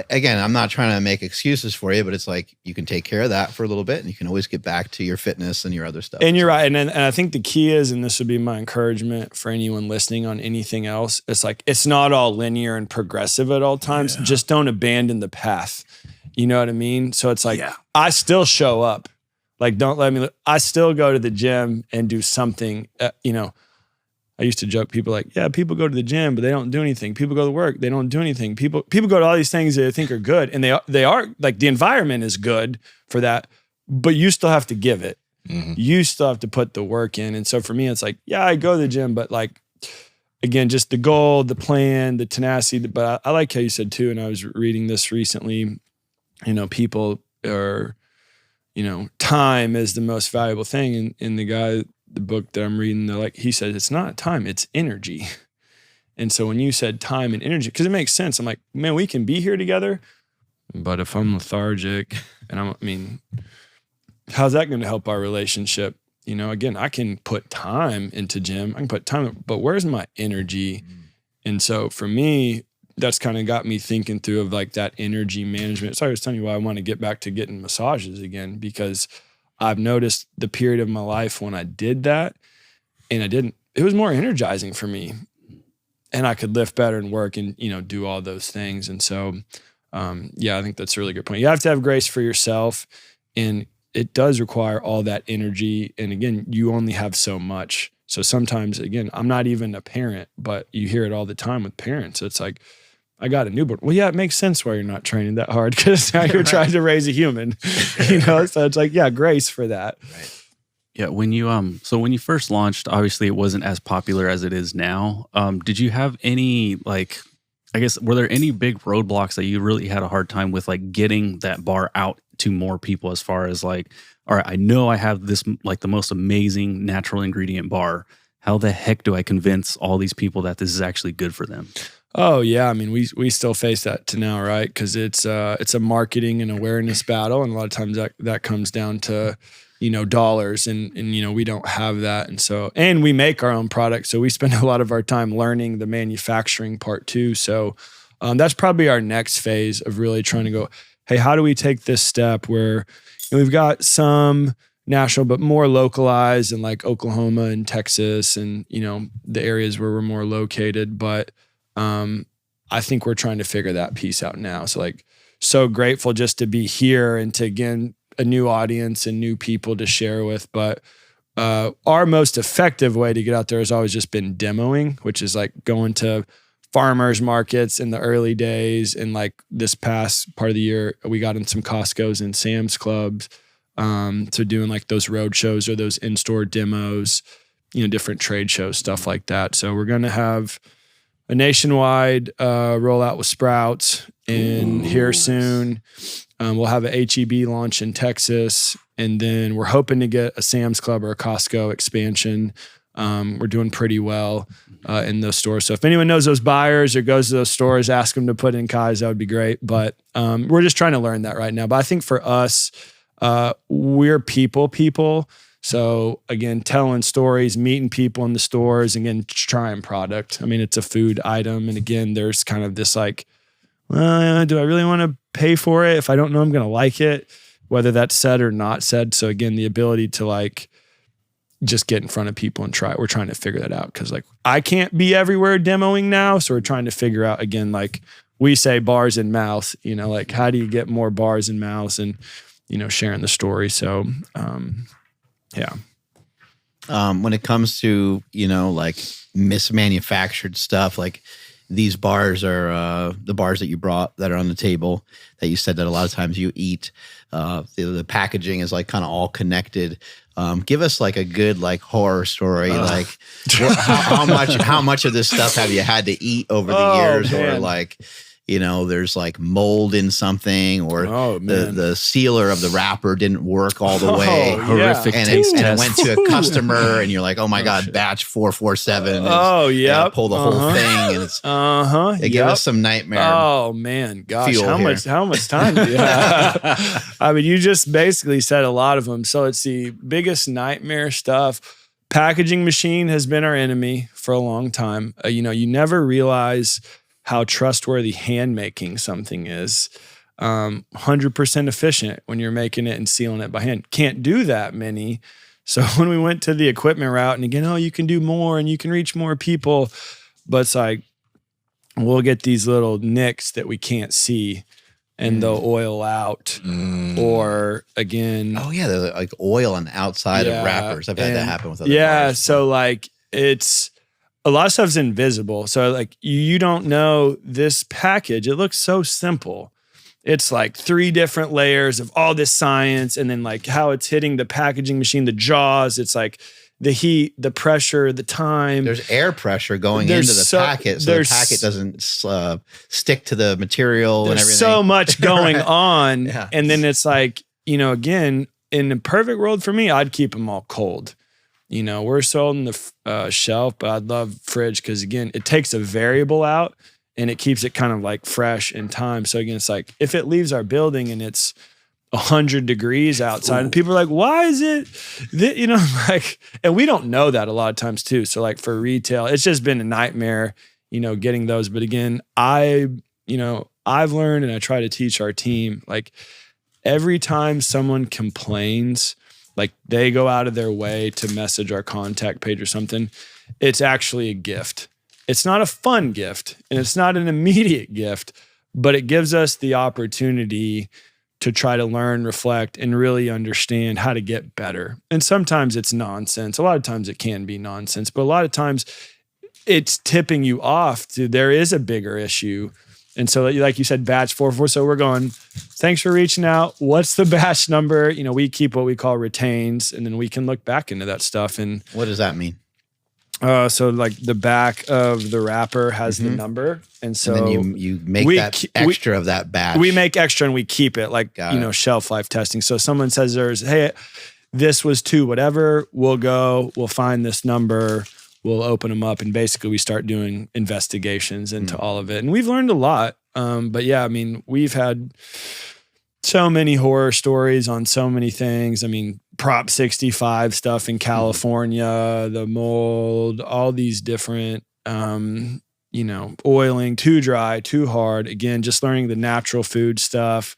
again, I'm not trying to make excuses for you, but it's like you can take care of that for a little bit and you can always get back to your fitness and your other stuff. And you're right. And I think the key is, and this would be my encouragement for anyone listening on anything else, it's like, it's not all linear and progressive at all times. Yeah. Just don't abandon the path. You know what I mean? So it's like, I still show up. Like, don't let me, I still go to the gym and do something, I used to joke, people like, yeah, people go to the gym, but they don't do anything. People go to work, they don't do anything. People go to all these things that they think are good. And they are like, the environment is good for that, but you still have to give it. Mm-hmm. You still have to put the work in. And so for me, it's like, yeah, I go to the gym, but like, again, just the goal, the plan, the tenacity. But I like how you said too, and I was reading this recently, people are, time is the most valuable thing. And the book that I'm reading, he said, it's not time, it's energy. And so when you said time and energy, because it makes sense. I'm like, man, we can be here together, but if I'm lethargic and how's that going to help our relationship? Again, I can put time into gym, I can put time, but where's my energy? And so for me, that's kind of got me thinking through of like that energy management. So I was telling you why I want to get back to getting massages again, because I've noticed the period of my life when I did that and it was more energizing for me and I could lift better and work and, do all those things. And so, I think that's a really good point. You have to have grace for yourself, and it does require all that energy. And again, you only have so much. So sometimes, again, I'm not even a parent, but you hear it all the time with parents. It's like, I got a newborn. Well, yeah, it makes sense why you're not training that hard, because now you're trying to raise a human, So it's like, grace for that. Right. Yeah. When you first launched, obviously it wasn't as popular as it is now. Did you have any, were there any big roadblocks that you really had a hard time with, like getting that bar out to more people, as far as like, all right, I know I have this, like the most amazing natural ingredient bar. How the heck do I convince all these people that this is actually good for them? Oh yeah, I mean, we still face that to now, right? Because it's a marketing and awareness battle, and a lot of times that comes down to dollars, and we don't have that, and we make our own product, so we spend a lot of our time learning the manufacturing part too. So that's probably our next phase of really trying to go, hey, how do we take this step where we've got some national, but more localized in like Oklahoma and Texas and, the areas where we're more located. But I think we're trying to figure that piece out now. So so grateful just to be here and to, again, a new audience and new people to share with. But our most effective way to get out there has always just been demoing, which is like going to farmers markets in the early days. And like this past part of the year, we got in some Costco's and Sam's Clubs. So doing like those road shows or those in-store demos, different trade shows, stuff like that. So we're going to have a nationwide rollout with Sprouts here soon. We'll have a HEB launch in Texas, and then we're hoping to get a Sam's Club or a Costco expansion. We're doing pretty well in those stores. So if anyone knows those buyers or goes to those stores, ask them to put in Kize, that would be great. But we're just trying to learn that right now. But I think for us, we're people. So again, telling stories, meeting people in the stores, again, trying product. I mean, it's a food item. And again, there's kind of this like, do I really want to pay for it if I don't know I'm going to like it, whether that's said or not said. So again, the ability to like just get in front of people and try it. We're trying to figure that out, because like I can't be everywhere demoing now. So we're trying to figure out, again, like we say bars in mouth, like how do you get more bars in mouths and, sharing the story. So, when it comes to, like mismanufactured stuff, like these bars are the bars that you brought that are on the table that you said that a lot of times you eat. The packaging is like kind of all connected. Give us like a good like horror story. Like how much of this stuff have you had to eat over the years, man. Or like, there's like mold in something, or the sealer of the wrapper didn't work all the way. Horrific And taste it test. went to a customer, and you're like, oh my God, batch 447. Pull the whole thing, and it's it gave us some nightmare. Oh man, gosh, fuel how much time do you have? I mean, you just basically said a lot of them. So let's see, biggest nightmare stuff. Packaging machine has been our enemy for a long time. You never realize how trustworthy hand making something is. 100% efficient when you're making it and sealing it by hand. Can't do that many. So when we went to the equipment route, and again, you can do more and you can reach more people, but it's like, we'll get these little nicks that we can't see, and they'll oil out. Or again, there's like oil on the outside of wrappers. I've had that happen with other cars. So like it's a lot of stuff's invisible. So like you don't know this package. It looks so simple. It's like 3 different layers of all this science, and then like how it's hitting the packaging machine, the jaws. It's like the heat, the pressure, the time. There's air pressure going into the packet, so the packet doesn't stick to the material and everything. There's so much going on. And then it's like, again, in a perfect world for me, I'd keep them all cold. We're sold in the shelf, but I'd love fridge because, again, it takes a variable out and it keeps it kind of like fresh in time. So again, it's like if it leaves our building and it's 100 degrees outside, and people are like, why is it that, and we don't know that a lot of times too. So like for retail, it's just been a nightmare, getting those. But again, I've learned, and I try to teach our team, like every time someone complains, like they go out of their way to message our contact page or something, it's actually a gift. It's not a fun gift and it's not an immediate gift, but it gives us the opportunity to try to learn, reflect, and really understand how to get better. And sometimes it's nonsense. A lot of times it can be nonsense, but a lot of times it's tipping you off to there is a bigger issue. And so like you said, batch 44. So we're going, thanks for reaching out. What's the batch number? We keep what we call retains, and then we can look back into that stuff. And what does that mean? So like the back of the wrapper has the number. And so and then you make that extra of that batch. We make extra and we keep it like, shelf life testing. So someone says hey, this was 2, whatever, we'll find this number, we'll open them up, and basically we start doing investigations into all of it. And we've learned a lot. But yeah, I mean, we've had so many horror stories on so many things. I mean, Prop 65 stuff in California, the mold, all these different, oiling, too dry, too hard. Again, just learning the natural food stuff.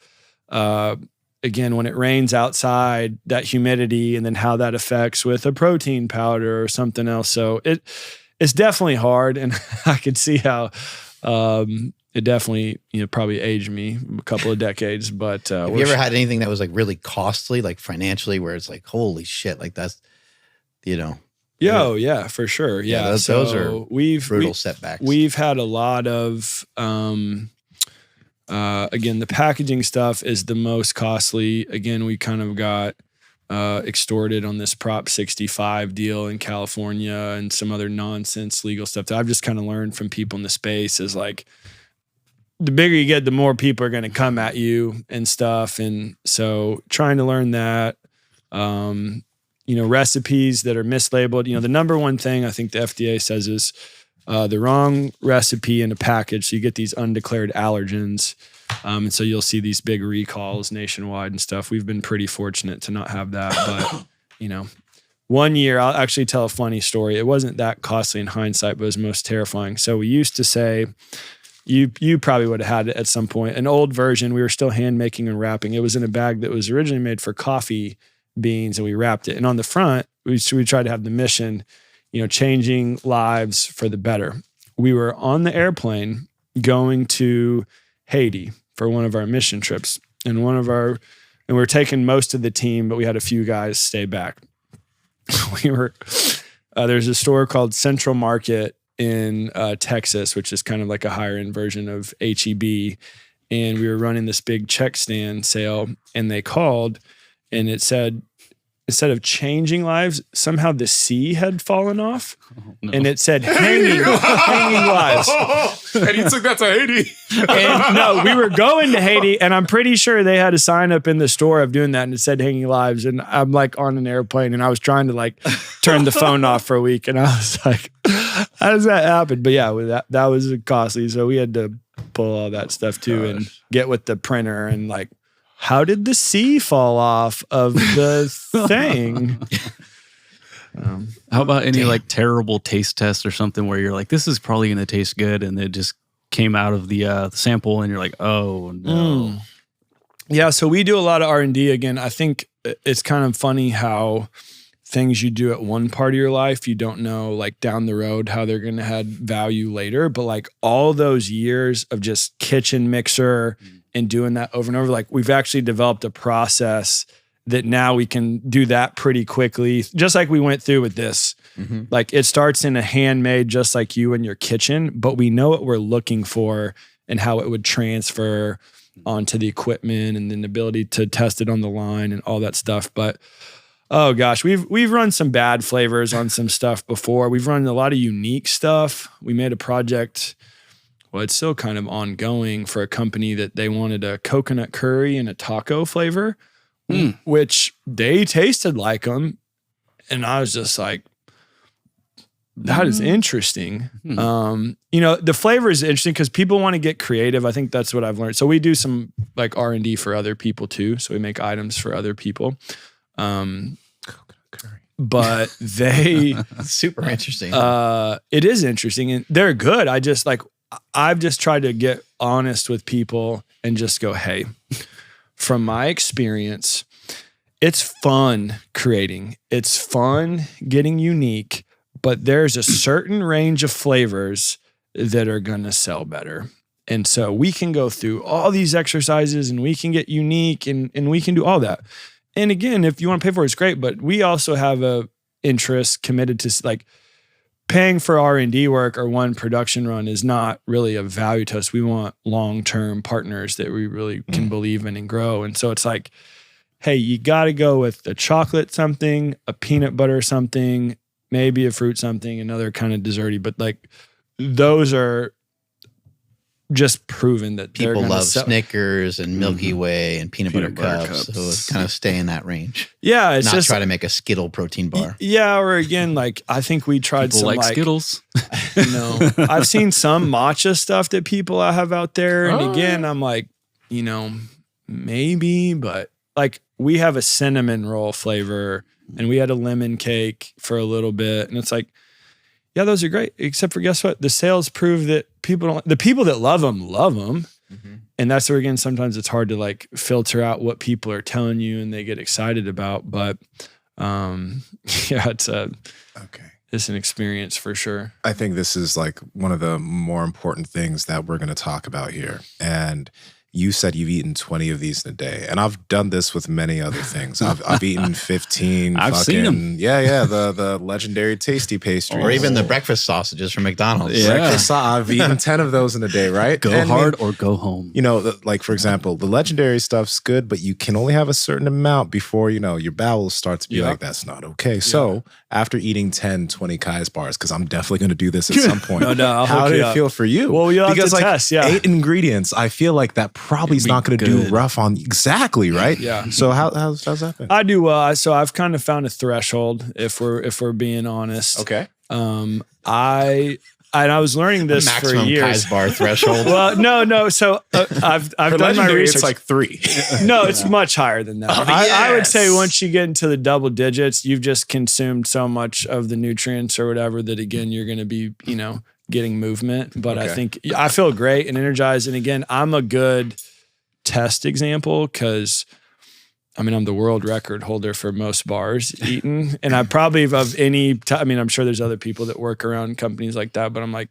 Again, when it rains outside, that humidity, and then how that affects with a protein powder or something else. So it's definitely hard, and I could see how it definitely probably aged me a couple of decades. But have you ever had anything that was like really costly, like financially, where it's like, holy shit, like that's yeah, for sure. Yeah, those are brutal setbacks. We've had a lot of again, the packaging stuff is the most costly. Again, we kind of got extorted on this Prop 65 deal in California and some other nonsense legal stuff that I've just kind of learned from people in the space is like, the bigger you get, the more people are going to come at you and stuff. And so trying to learn that, recipes that are mislabeled, the number one thing I think the FDA says is the wrong recipe in a package. So you get these undeclared allergens. And so you'll see these big recalls nationwide and stuff. We've been pretty fortunate to not have that. But, one year, I'll actually tell a funny story. It wasn't that costly in hindsight, but it was most terrifying. So we used to say, you probably would have had it at some point, an old version. We were still hand making and wrapping. It was in a bag that was originally made for coffee beans, and we wrapped it. And on the front, we tried to have the mission, changing lives for the better. We were on the airplane going to Haiti for one of our mission trips, and we were taking most of the team, but we had a few guys stay back. There's a store called Central Market in Texas, which is kind of like a higher end version of HEB. And we were running this big check stand sale, and they called and it said, instead of changing lives, somehow the C had fallen off, and it said hanging lives. And you took that to Haiti. And no, we were going to Haiti, and I'm pretty sure they had a sign up in the store of doing that, and it said hanging lives. And I'm like on an airplane, and I was trying to like turn the phone off for a week, and I was like, how does that happen? But yeah, that was costly, so we had to pull all that stuff too and get with the printer and like, how did the C fall off of the thing? How about any like terrible taste test or something where you're like, this is probably going to taste good, and it just came out of the sample, and you're like, oh no. Yeah, so we do a lot of R&D. Again, I think it's kind of funny how things you do at one part of your life, you don't know like down the road how they're going to have value later. But like all those years of just kitchen mixer and doing that over and over, like we've actually developed a process that now we can do that pretty quickly, just like we went through with this. Mm-hmm. Like it starts in a handmade, just like you in your kitchen, but we know what we're looking for and how it would transfer onto the equipment and then the ability to test it on the line and all that stuff. But oh gosh, we've run some bad flavors on some stuff before. We've run a lot of unique stuff. We made a project, well, it's still kind of ongoing, for a company that they wanted a coconut curry and a taco flavor, which they tasted like them. And I was just like, that is interesting. The flavor is interesting because people want to get creative. I think that's what I've learned. So we do some like R&D for other people too. So we make items for other people. Coconut curry. But they super interesting. It is interesting and they're good. I've just tried to get honest with people and just go, hey, from my experience, it's fun creating. It's fun getting unique, but there's a certain range of flavors that are going to sell better. And so we can go through all these exercises and we can get unique and we can do all that. And again, if you want to pay for it, it's great, but we also have a interest committed to like paying for R&D work or one production run is not really of value to us. We want long-term partners that we really can believe in and grow. And so it's like, hey, you got to go with a chocolate something, a peanut butter something, maybe a fruit something, another kind of desserty. But like those are just proven that people love Snickers and Milky Way and peanut butter cups. So it's kind of stay in that range. Yeah, it's not just try to make a Skittle protein bar. Yeah, or again, like I think we tried people some like Skittles. I've seen some matcha stuff that people have out there, and again, I'm like, maybe, but like we have a cinnamon roll flavor, and we had a lemon cake for a little bit, and it's like, yeah, those are great. Except for guess what? The sales prove that the people that love them. Mm-hmm. And that's where, again, sometimes it's hard to like filter out what people are telling you and they get excited about. But it's an experience for sure. I think this is like one of the more important things that we're going to talk about here. And you said you've eaten 20 of these in a day. And I've done this with many other things. I've eaten 15. I've seen them. Yeah. The legendary tasty pastries. Or even the breakfast sausages from McDonald's. Yeah. Breakfast I've eaten 10 of those in a day, right? Go hard or go home. Like for example, the legendary stuff's good, but you can only have a certain amount before, your bowels start to be like, that's not okay. Yeah. So after eating 10, 20 Kize bars, because I'm definitely going to do this at some point. How did it feel for you? Well, you'll have to like test, 8 ingredients, I feel like that probably is not going to do rough on exactly, right? Yeah. So how's that been? I do well. So I've kind of found a threshold, if we're being honest. Okay. I was learning this maximum for years. Kize bar threshold. Well, no. So I've done my research. It's like 3. No, it's much higher than that. I would say once you get into the double digits, you've just consumed so much of the nutrients or whatever that again you're going to be, getting movement. But I think I feel great and energized. And again, I'm a good test example because I'm the world record holder for most bars eaten. And I probably of any I'm sure there's other people that work around companies like that, but I'm like,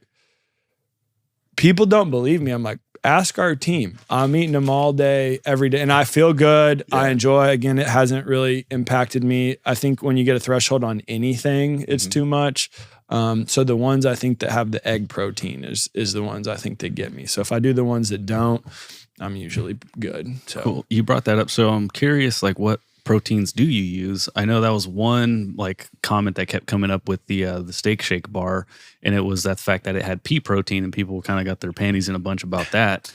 people don't believe me. I'm like, ask our team. I'm eating them all day, every day. And I feel good. Yeah. I enjoy. Again, it hasn't really impacted me. I think when you get a threshold on anything, it's too much. So the ones I think that have the egg protein is the ones I think that get me. So if I do the ones that don't, I'm usually good. So cool. You brought that up. So I'm curious, like what proteins do you use? I know that was one like comment that kept coming up with the Steak Shake bar, and it was that fact that it had pea protein, and people kind of got their panties in a bunch about that.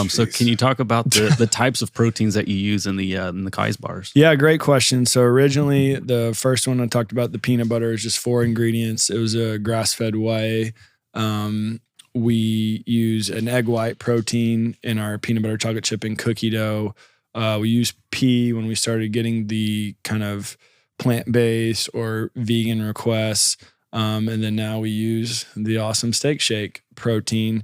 So can you talk about the types of proteins that you use in the Kize bars? Yeah, great question. So originally, the first one I talked about, the peanut butter, is just 4 ingredients. It was a grass-fed whey. We use an egg white protein in our peanut butter chocolate chip and cookie dough. We use pea when we started getting the kind of plant-based or vegan requests. And then now we use the awesome Steak Shake protein.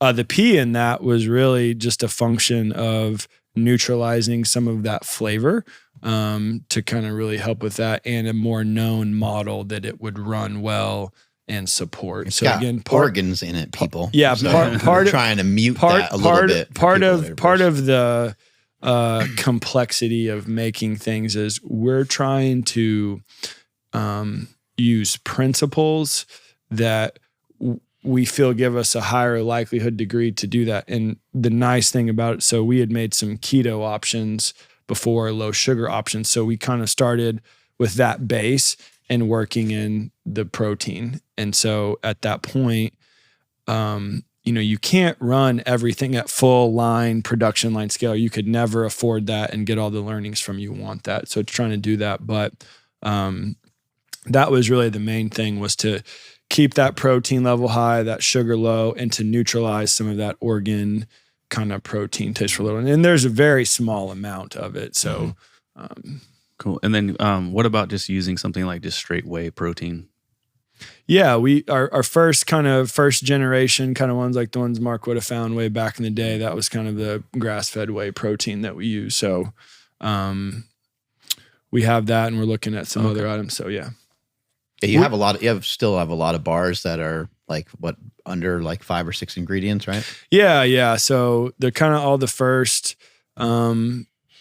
The pea in that was really just a function of neutralizing some of that flavor to kind of really help with that, and a more known model that it would run well and support. It's so got again, organs in it, people. Yeah, so part of trying to mute that a little bit. Part of the complexity of making things is we're trying to use principles that we feel give us a higher likelihood degree to do that. And the nice thing about it, so we had made some keto options before, low sugar options. So we kind of started with that base and working in the protein. And so at that point, you can't run everything at full line production line scale. You could never afford that and get all the learnings from you want that. So it's trying to do that. But that was really the main thing, was to keep that protein level high, that sugar low, and to neutralize some of that organ kind of protein taste for a little. And there's a very small amount of it. So cool. And then what about just using something like just straight whey protein? Yeah, our first generation kind of ones, like the ones Mark would have found way back in the day, that was kind of the grass-fed whey protein that we use. So we have that, and we're looking at some other items. So yeah. You still have a lot of bars that are like under like 5 or 6 ingredients, right? Yeah. So they're kind of all the first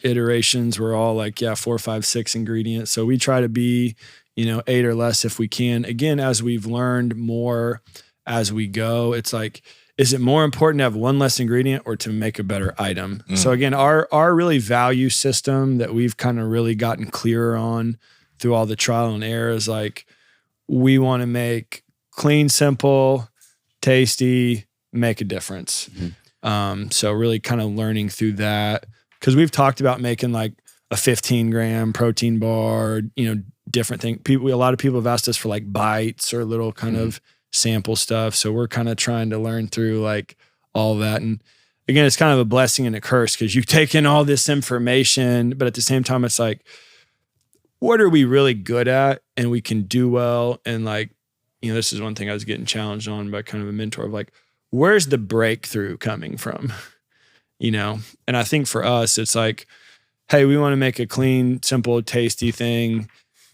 iterations were all like 4, 5, 6 ingredients. So we try to be 8 or less if we can. Again, as we've learned more as we go, it's like, is it more important to have one less ingredient or to make a better item? So again, our really value system that we've kind of really gotten clearer on through all the trial and error is like, we want to make clean, simple, tasty, make a difference. So really kind of learning through that, because we've talked about making like a 15-gram protein bar, different thing. A lot of people have asked us for like bites or little kind of sample stuff. So we're kind of trying to learn through like all that. And again, it's kind of a blessing and a curse, because you take in all this information, but at the same time, it's like, what are we really good at and we can do well? And like, this is one thing I was getting challenged on by kind of a mentor of like, where's the breakthrough coming from? And I think for us, it's like, hey, we want to make a clean, simple, tasty thing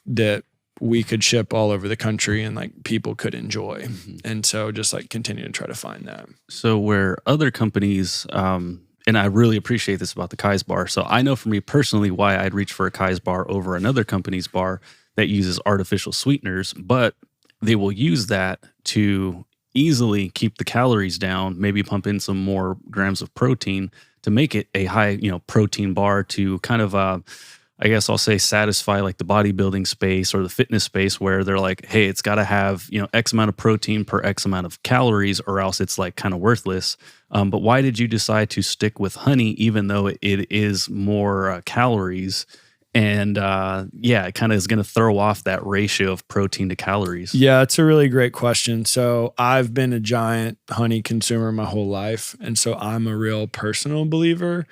that we could ship all over the country and like people could enjoy. And so just like continue to try to find that. So where other companies, and I really appreciate this about the Kize bar. So I know for me personally why I'd reach for a Kize bar over another company's bar that uses artificial sweeteners, but they will use that to easily keep the calories down, maybe pump in some more grams of protein to make it a high, protein bar to kind of, I guess I'll say satisfy like the bodybuilding space or the fitness space, where they're like, hey, it's got to have, X amount of protein per X amount of calories, or else it's like kind of worthless. But why did you decide to stick with honey, even though it is more calories? And it kind of is going to throw off that ratio of protein to calories. Yeah, it's a really great question. So I've been a giant honey consumer my whole life. And so I'm a real personal believer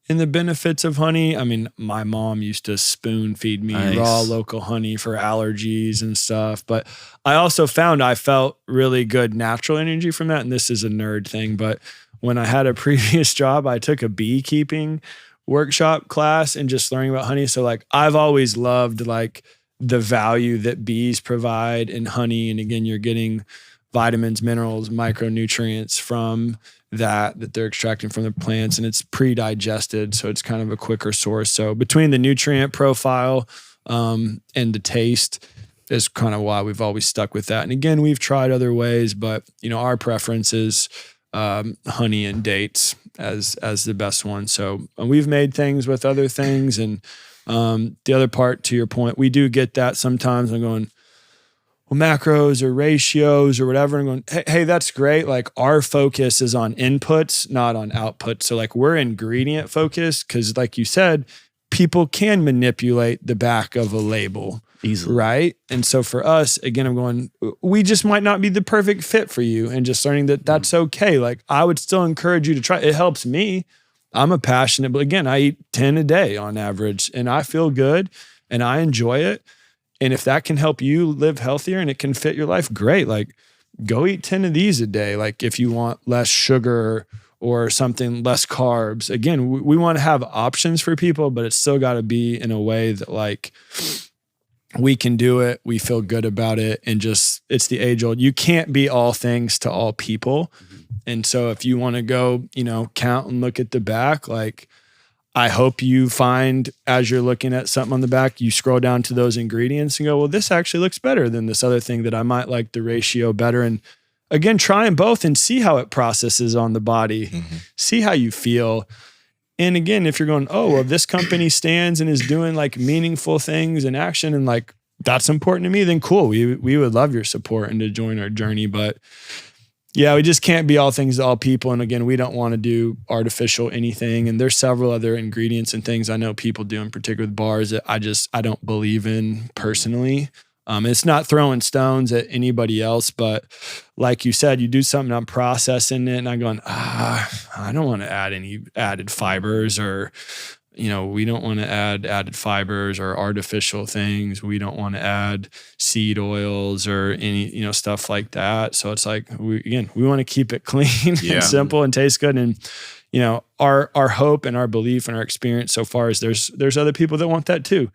in the benefits of honey. I mean, my mom used to spoon feed me raw local honey for allergies and stuff. But I also found I felt really good natural energy from that. And this is a nerd thing, but when I had a previous job, I took a beekeeping workshop class and just learning about honey. So like, I've always loved like the value that bees provide in honey. And again, you're getting vitamins, minerals, micronutrients from that they're extracting from the plants, and it's pre-digested. So it's kind of a quicker source. So between the nutrient profile and the taste is kind of why we've always stuck with that. And again, we've tried other ways, but our preference is honey and dates as the best one. So we've made things with other things, and The other part, to your point, we do get that sometimes. I'm going, well, macros or ratios or whatever. And I'm going, hey, that's great. Like our focus is on inputs, not on outputs. So like we're ingredient focused because like you said, people can manipulate the back of a label easily. Right. And so for us, again, I'm going, we just might not be the perfect fit for you, and just learning that that's okay. Like I would still encourage you to try. It helps me. I'm a passionate, but again, I eat 10 a day on average and I feel good and I enjoy it. And if that can help you live healthier and it can fit your life, great. Like go eat 10 of these a day. Like if you want less sugar or something, less carbs. Again, we want to have options for people, but it's still got to be in a way that like we can do it. We feel good about it. And just, it's the age old, you can't be all things to all people. And so if you want to go, count and look at the back, like I hope you find as you're looking at something on the back, you scroll down to those ingredients and go, well, this actually looks better than this other thing that I might like the ratio better. And again, try them both and see how it processes on the body, see how you feel. And again, if you're going, oh, well, this company stands and is doing like meaningful things and action and like, that's important to me, then cool. We would love your support and to join our journey. But yeah, we just can't be all things to all people. And again, we don't want to do artificial anything. And there's several other ingredients and things I know people do, in particular with bars, that I don't believe in personally. It's not throwing stones at anybody else, but like you said, you do something, I'm processing it and I'm going, I don't want to add any added fibers or, we don't want to add added fibers or artificial things. We don't want to add seed oils or any, stuff like that. So it's like, we want to keep it clean and simple and taste good. And, our hope and our belief and our experience so far is there's other people that want that too.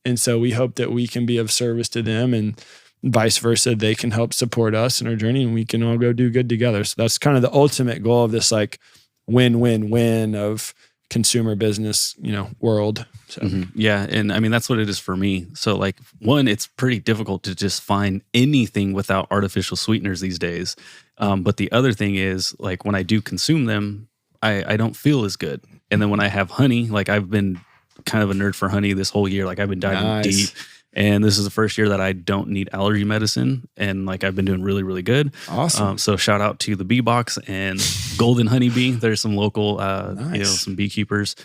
And so we hope that we can be of service to them, and vice versa. They can help support us in our journey and we can all go do good together. So that's kind of the ultimate goal of this like win-win-win of consumer business, world. So yeah. And I mean, that's what it is for me. So like one, it's pretty difficult to just find anything without artificial sweeteners these days. But the other thing is like when I do consume them, I don't feel as good. And then when I have honey, like I've been kind of a nerd for honey this whole year. Like I've been diving deep. And this is the first year that I don't need allergy medicine. And like I've been doing really, really good. Awesome. So shout out to the Bee Box and Golden Honeybee. There's some local, some beekeepers.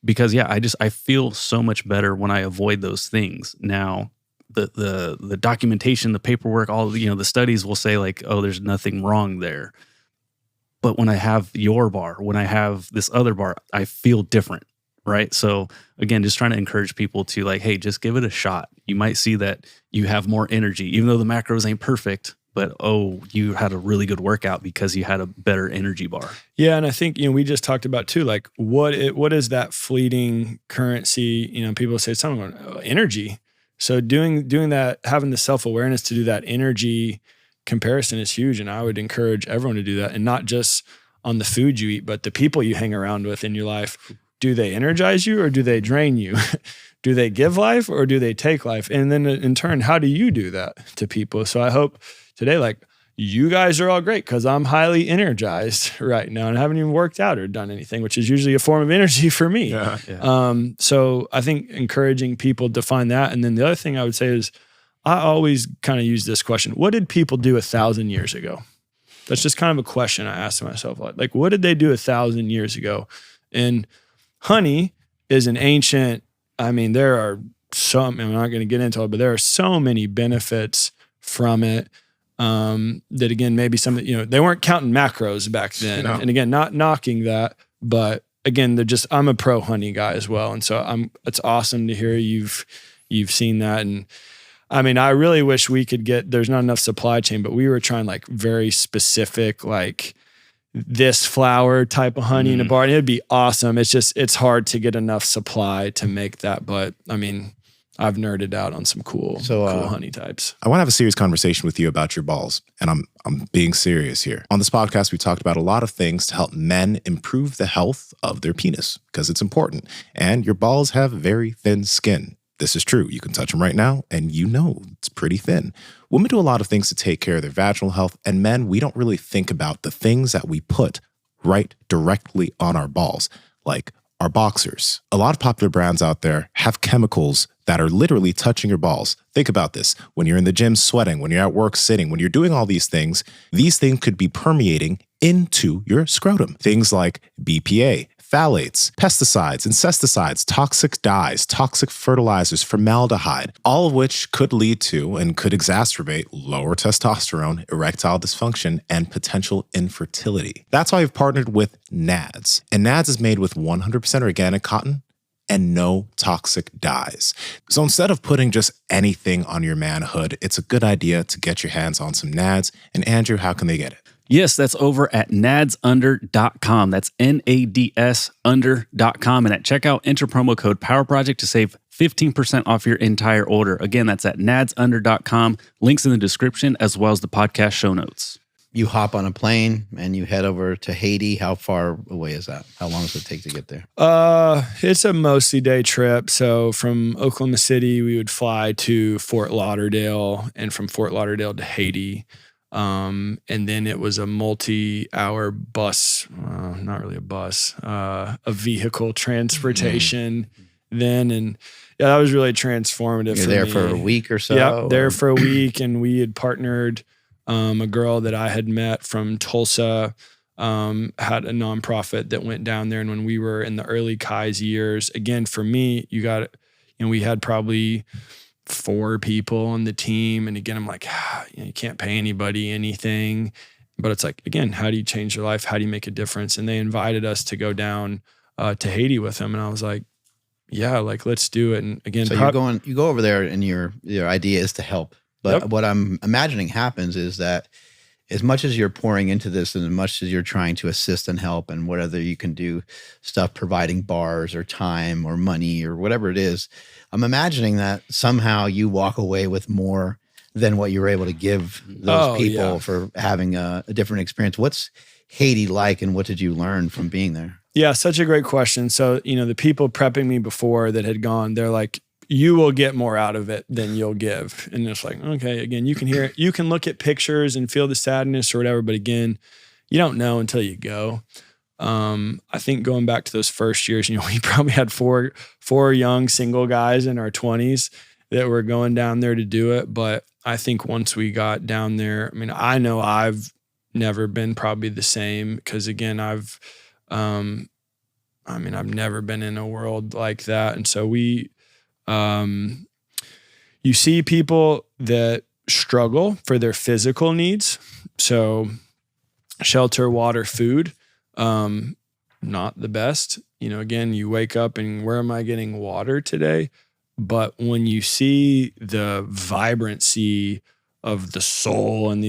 Because I feel so much better when I avoid those things. Now, the documentation, the paperwork, all the studies will say like, oh, there's nothing wrong there. But when I have your bar, when I have this other bar, I feel different. Right. So again, just trying to encourage people to like, hey, just give it a shot. You might see that you have more energy, even though the macros ain't perfect, but you had a really good workout because you had a better energy bar. Yeah. And I think, we just talked about too, like what is that fleeting currency? People say something going, energy. So doing that, having the self-awareness to do that energy comparison is huge. And I would encourage everyone to do that, and not just on the food you eat, but the people you hang around with in your life. Do they energize you or do they drain you? Do they give life or do they take life? And then in turn, how do you do that to people? So I hope today, like you guys are all great because I'm highly energized right now and I haven't even worked out or done anything, which is usually a form of energy for me. So I think encouraging people to find that. And then the other thing I would say is I always kind of use this question. What did people do 1,000 years ago? That's just kind of a question I ask myself. Like, what did they do 1,000 years ago? And honey is an ancient, there are some, I'm not going to get into it, but there are so many benefits from it that again, maybe some, they weren't counting macros back then. No. And again, not knocking that, but again, I'm a pro honey guy as well. And so it's awesome to hear you've seen that. And I really wish we could there's not enough supply chain, but we were trying like very specific, like this flower type of honey in a bar, and it'd be awesome. It's hard to get enough supply to make that. But I've nerded out on some cool honey types. I want to have a serious conversation with you about your balls. And I'm being serious here. On this podcast, we talked about a lot of things to help men improve the health of their penis because it's important. And your balls have very thin skin. This is true. You can touch them right now and it's pretty thin. Women do a lot of things to take care of their vaginal health, and men, we don't really think about the things that we put right directly on our balls, like are boxers. A lot of popular brands out there have chemicals that are literally touching your balls. Think about this. When you're in the gym sweating, when you're at work sitting, when you're doing all these things could be permeating into your scrotum. Things like BPA, phthalates, pesticides, insecticides, toxic dyes, toxic fertilizers, formaldehyde, all of which could lead to and could exacerbate lower testosterone, erectile dysfunction, and potential infertility. That's why I've partnered with NADS. And NADS is made with 100% organic cotton and no toxic dyes. So instead of putting just anything on your manhood, it's a good idea to get your hands on some NADS. And Andrew, how can they get it? Yes, that's over at nadsunder.com. That's NADS under.com. And at checkout, enter promo code PowerProject to save 15% off your entire order. Again, that's at nadsunder.com. Links in the description as well as the podcast show notes. You hop on a plane and you head over to Haiti. How far away is that? How long does it take to get there? It's a mostly day trip. So from Oklahoma City, we would fly to Fort Lauderdale, and from Fort Lauderdale to Haiti. And then it was a multi-hour bus, not really a bus, a vehicle transportation then. And yeah, that was really transformative. You're for there me. for a week or so? Yeah, there for a week. And we had partnered, a girl that I had met from Tulsa, had a nonprofit that went down there. And when we were in the early Kize years, again, for me, we had probably 4 people on the team. And again, I'm like, you can't pay anybody anything. But it's like, again, how do you change your life? How do you make a difference? And they invited us to go down to Haiti with them. And I was like, yeah, like, let's do it. And again, so you go over there and your idea is to help. But what I'm imagining happens is that as much as you're pouring into this and as much as you're trying to assist and help and whatever you can do, stuff providing bars or time or money or whatever it is, I'm imagining that somehow you walk away with more than what you were able to give those people for having a different experience. What's Haiti like and what did you learn from being there? Yeah, such a great question. So, the people prepping me before that had gone, they're like, you will get more out of it than you'll give. And it's like, okay, again, you can hear it. You can look at pictures and feel the sadness or whatever. But again, you don't know until you go. I think going back to those first years, we probably had four young single guys in our 20s that were going down there to do it. But I think once we got down there, I know I've never been probably the same because again, I've never been in a world like that. And so you see people that struggle for their physical needs. So shelter, water, food, not the best. Again, you wake up and where am I getting water today? But when you see the vibrancy of the soul and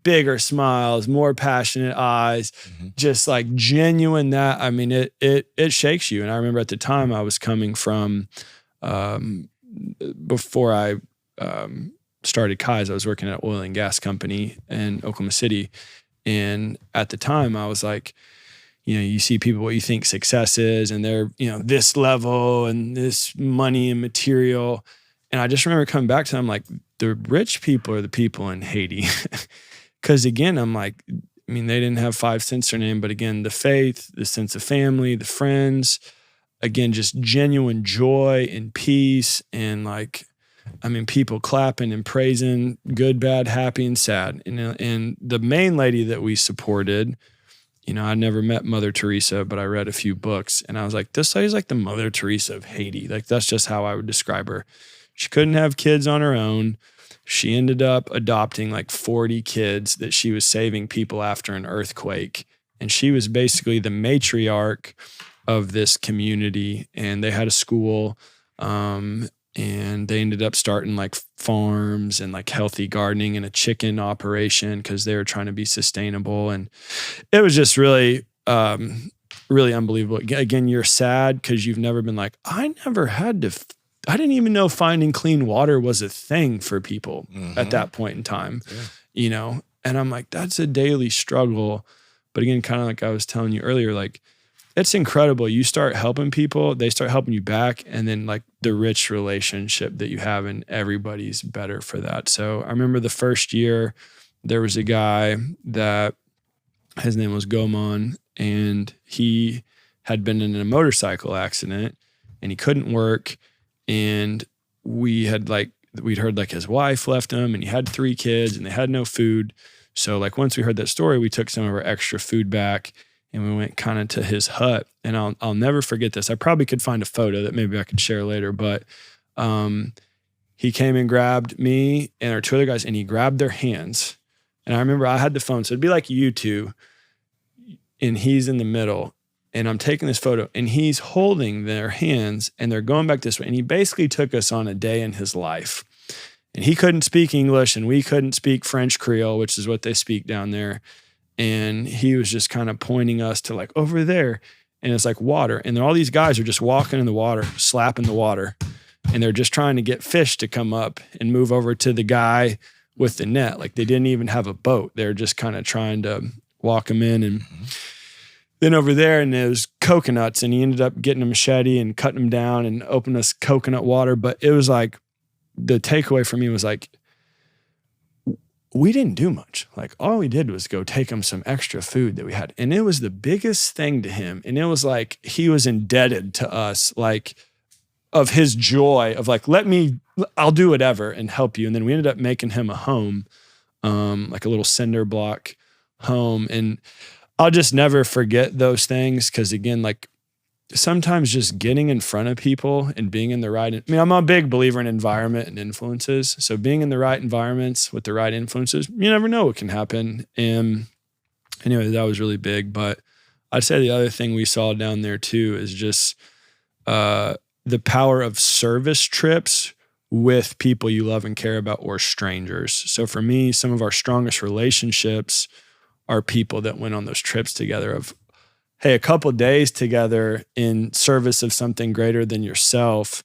bigger smiles, more passionate eyes, just like genuine that, it shakes you. And I remember at the time I was coming from, before I started Kize, I was working at an oil and gas company in Oklahoma City. And at the time I was like, you see people, what you think success is, and they're, this level and this money and material. And I just remember coming back to them like, the rich people are the people in Haiti. Because again, I'm like, they didn't have 5 cents to their name, but again, the faith, the sense of family, the friends, again, just genuine joy and peace. And like, people clapping and praising, good, bad, happy, and sad. And the main lady that we supported, I never met Mother Teresa, but I read a few books and I was like, this lady's like the Mother Teresa of Haiti. Like, that's just how I would describe her. She couldn't have kids on her own. She ended up adopting like 40 kids that she was saving people after an earthquake. And she was basically the matriarch of this community. And they had a school, and they ended up starting like farms and like healthy gardening and a chicken operation because they were trying to be sustainable. And it was just really, really unbelievable. Again, you're sad because you've never been like, I didn't even know finding clean water was a thing for people at that point in time, and I'm like, that's a daily struggle. But again, kind of like I was telling you earlier, like, it's incredible. You start helping people, they start helping you back. And then like the rich relationship that you have and everybody's better for that. So I remember the first year there was a guy that his name was Gomon, and he had been in a motorcycle accident and he couldn't work. And we'd heard like his wife left him and he had 3 kids and they had no food. So like once we heard that story, we took some of our extra food back and we went kind of to his hut. And I'll never forget this. I probably could find a photo that maybe I could share later, but he came and grabbed me and our 2 other guys and he grabbed their hands. And I remember I had the phone. So it'd be like you two and he's in the middle and I'm taking this photo and he's holding their hands and they're going back this way. And he basically took us on a day in his life. And he couldn't speak English and we couldn't speak French Creole, which is what they speak down there. And he was just kind of pointing us to like over there. And it's like water. And all these guys are just walking in the water, slapping the water. And they're just trying to get fish to come up and move over to the guy with the net. Like they didn't even have a boat. They're just kind of trying to walk him in. And then over there, and there was coconuts, and he ended up getting a machete and cutting them down and opened us coconut water. But it was like, the takeaway for me was like, we didn't do much. Like all we did was go take him some extra food that we had. And it was the biggest thing to him. And it was like, he was indebted to us, like of his joy of like, I'll do whatever and help you. And then we ended up making him a home, like a little cinder block home. And I'll just never forget those things. Cause again, like sometimes just getting in front of people and being in the right, I mean, I'm a big believer in environment and influences. So being in the right environments with the right influences, you never know what can happen. And anyway, that was really big. But I'd say the other thing we saw down there too is just the power of service trips with people you love and care about or strangers. So for me, some of our strongest relationships are people that went on those trips together of, hey, a couple of days together in service of something greater than yourself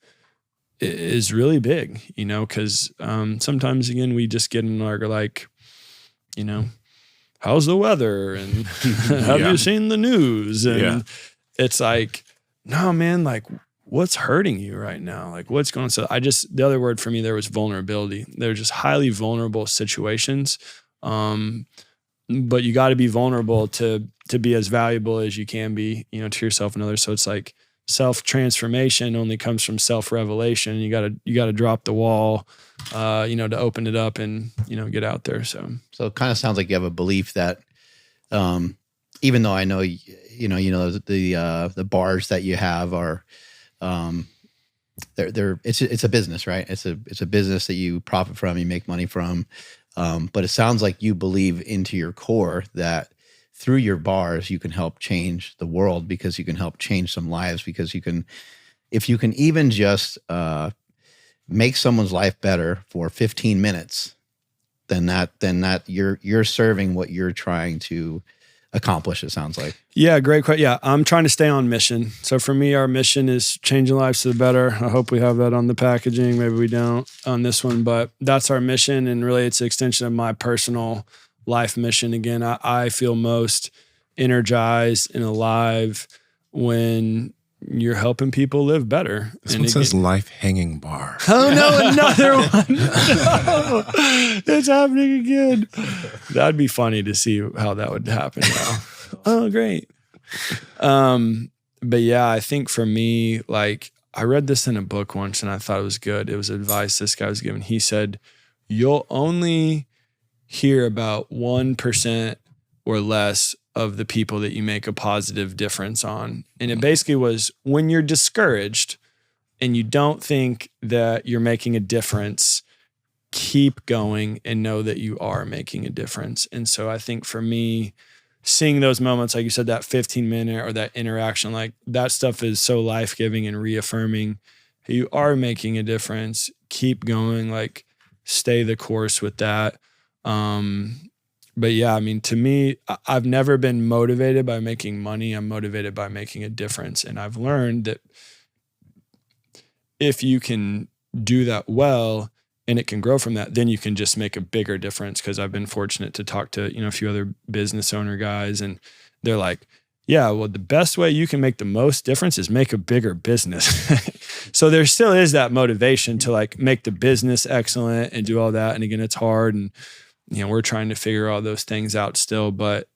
is really big, you know, because sometimes, again, we just get in our like, you know, how's the weather? And have you seen the news? And it's like, no, man, like, what's hurting you right now? Like, what's going on? So the other word for me there was vulnerability. They're just highly vulnerable situations. But you got to be vulnerable to be as valuable as you can be, you know, to yourself and others. So it's like self-transformation only comes from self-revelation. You got to drop the wall, you know, to open it up and, you know, get out there. So it kind of sounds like you have a belief that, even though I know, the bars that you have are, it's a business, right? It's a business that you profit from, you make money from. But it sounds like you believe into your core that through your bars, you can help change the world because you can help change some lives because if you can even just make someone's life better for 15 minutes, then you're serving what you're trying to accomplish, it sounds like. Yeah, great question. Yeah, I'm trying to stay on mission. So for me, our mission is changing lives to the better. I hope we have that on the packaging. Maybe we don't on this one, but that's our mission. And really it's an extension of my personal life mission. Again, I feel most energized and alive when you're helping people live better. This one says life hanging bar. Oh no, another one. No, it's happening again. That'd be funny to see how that would happen now. Oh, great. But yeah, I think for me, like I read this in a book once and I thought it was good. It was advice this guy was giving. He said, you'll only hear about 1% or less of the people that you make a positive difference on. And it basically was when you're discouraged and you don't think that you're making a difference, keep going and know that you are making a difference. And so I think for me, seeing those moments, like you said, that 15-minute or that interaction, like that stuff is so life-giving and reaffirming. You are making a difference. Keep going, like stay the course with that. But yeah, I mean, to me, I've never been motivated by making money. I'm motivated by making a difference. And I've learned that if you can do that well and it can grow from that, then you can just make a bigger difference. Cause I've been fortunate to talk to, you know, a few other business owner guys and they're like, yeah, well, the best way you can make the most difference is make a bigger business. So there still is that motivation to like make the business excellent and do all that. And again, it's hard and, you know, we're trying to figure all those things out still, but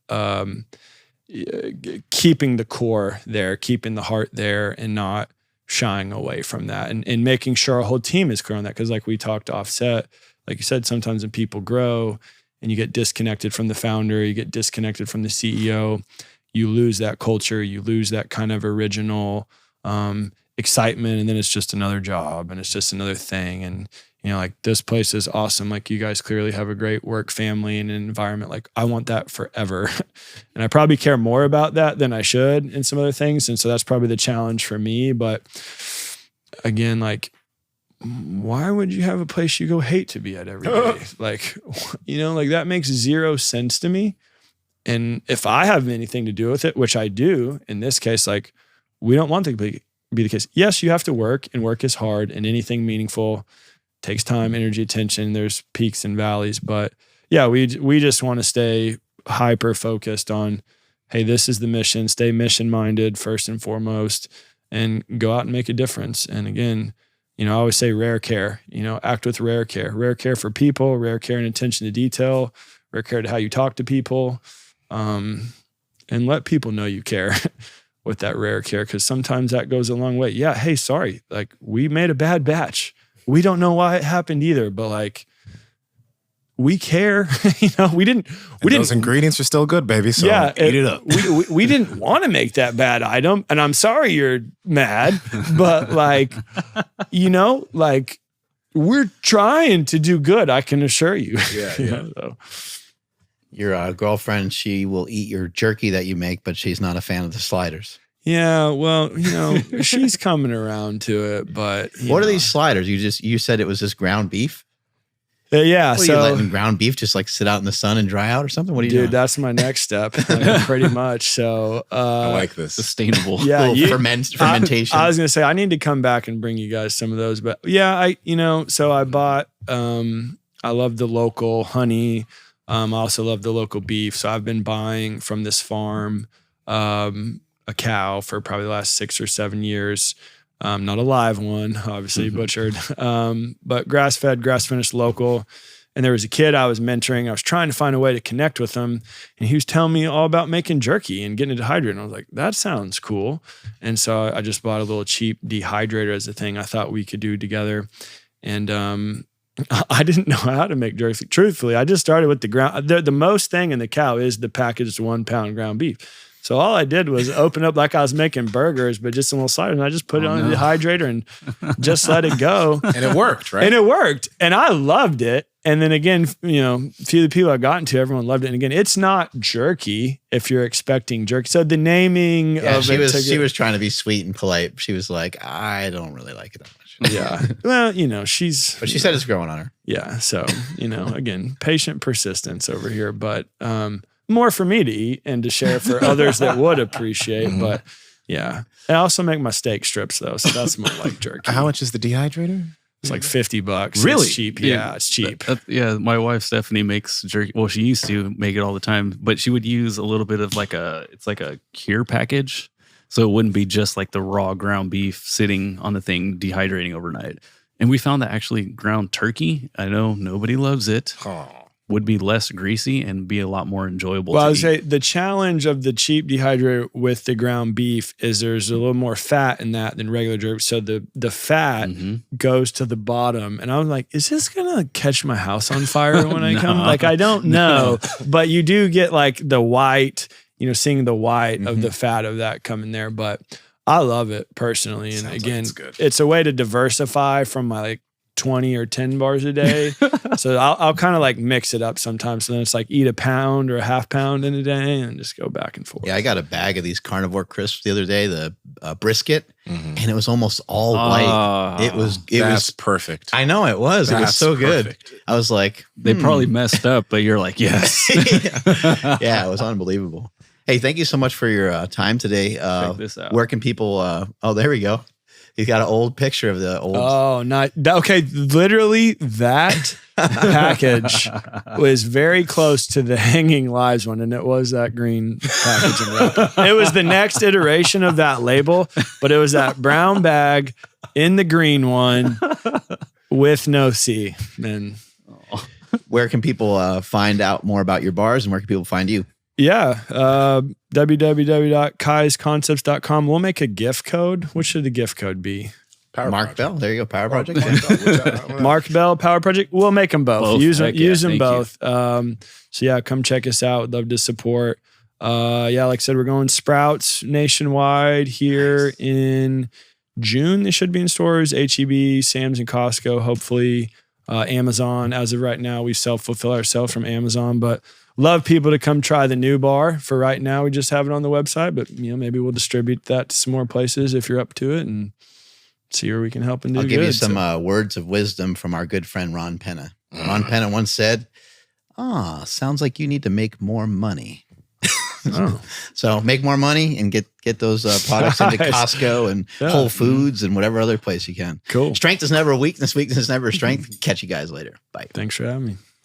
keeping the core there, keeping the heart there, and not shying away from that, and making sure our whole team is clear on that. Because like we talked offset, like you said, sometimes when people grow and you get disconnected from the founder, you get disconnected from the CEO, you lose that culture, you lose that kind of original excitement, and then it's just another job and it's just another thing. And like this place is awesome. Like you guys clearly have a great work family and an environment. Like I want that forever. And I probably care more about that than I should in some other things. And so that's probably the challenge for me. But again, like, why would you have a place you go hate to be at every day? Like, like that makes zero sense to me. And if I have anything to do with it, which I do in this case, like we don't want to be the case. Yes, you have to work, and work is hard, and anything meaningful takes time, energy, attention. There's peaks and valleys, but yeah, we just want to stay hyper focused on, hey, this is the mission. Stay mission minded first and foremost, and go out and make a difference. And again, I always say rare care. Act with rare care for people, rare care and attention to detail, rare care to how you talk to people, and let people know you care with that rare care, because sometimes that goes a long way. Yeah, hey, sorry, like we made a bad batch. We don't know why it happened either, but like we care. We didn't. Those ingredients are still good, baby. So yeah, eat it up. we didn't want to make that bad item, and I'm sorry you're mad, but like, like we're trying to do good. I can assure you. Yeah. So. Your girlfriend, she will eat your jerky that you make, but she's not a fan of the sliders. Yeah, well, she's coming around to it, but what are these sliders? You said it was just ground beef? Yeah, so you letting ground beef just like sit out in the sun and dry out or something? What are you doing? Dude, that's my next step, pretty much. So I like this. Sustainable. Yeah, fermentation. I was gonna say I need to come back and bring you guys some of those, but yeah, so I bought. I love the local honey. I also love the local beef, so I've been buying from this farm. A cow for probably the last 6 or 7 years. Not a live one, obviously butchered, but grass-fed, grass-finished, local. And there was a kid I was mentoring. I was trying to find a way to connect with him, and he was telling me all about making jerky and getting it dehydrated. And I was like, that sounds cool. And so I just bought a little cheap dehydrator as a thing I thought we could do together. And I didn't know how to make jerky. Truthfully, I just started with the ground. The most thing in the cow is the packaged 1 pound ground beef. So all I did was open up like I was making burgers, but just a little cider, and I just put it on the dehydrator and just let it go. And it worked, right? And it worked. And I loved it. And then again, a few of the people I got into, everyone loved it. And again, it's not jerky if you're expecting jerky. So the naming of she was trying to be sweet and polite. She was like, I don't really like it that much. Yeah. Well, But she said it's growing on her. Yeah. So, again, patient persistence over here. But more for me to eat and to share for others that would appreciate. But yeah, I also make my steak strips though, so that's more like jerky. How much is the dehydrator? It's like $50. Really? It's cheap. Yeah, it's cheap. Yeah, my wife Stephanie makes jerky. Well, she used to make it all the time, but she would use a little bit of it's like a cure package, so it wouldn't be just like the raw ground beef sitting on the thing dehydrating overnight. And we found that actually ground turkey, I know nobody loves it. Would be less greasy and be a lot more enjoyable. Well, I would say the challenge of the cheap dehydrator with the ground beef is there's a little more fat in that than regular jerky. So the fat goes to the bottom. And I was like, is this going to catch my house on fire when I come? Like, I don't know. But you do get like the white, seeing the white of the fat of that coming there. But I love it personally. And Sounds again, like it's a way to diversify from my 20 or 10 bars a day. So I'll kind of like mix it up sometimes. So then it's like eat a pound or a half pound in a day and just go back and forth. Yeah, I got a bag of these carnivore crisps the other day, the brisket, and it was almost all white. It was perfect. I know it was. It was so perfect. good. I was like, they probably messed up, but you're like, yes. Yeah, it was unbelievable. Hey, thank you so much for your time today. Check this out. Where can people, there we go. He's got an old picture of the old. Oh, not okay. Literally, that package was very close to the Hanging Lives one, and it was that green packaging wrap. It was the next iteration of that label, but it was that brown bag in the green one with no C. And where can people find out more about your bars, and where can people find you? Yeah. www.kizconcepts.com. We'll make a gift code. What should the gift code be? Mark Bell. There you go. Power Project. Mark Bell, Power Project. We'll make them both. Use them Thank both. So yeah, come check us out. We'd love to support. Yeah, like I said, we're going Sprouts nationwide here in June. They should be in stores. HEB, Sam's, and Costco. Hopefully, Amazon. As of right now, we self-fulfill ourselves from Amazon, but love people to come try the new bar. For right now, we just have it on the website, but maybe we'll distribute that to some more places if you're up to it and see where we can help and do I'll good. give you some words of wisdom from our good friend Ron Penna. Ron Penna once said, sounds like you need to make more money. So make more money and get those products into Costco and Whole Foods and whatever other place you can. Cool. Strength is never a weakness. Weakness is never a strength. Catch you guys later. Bye. Thanks for having me.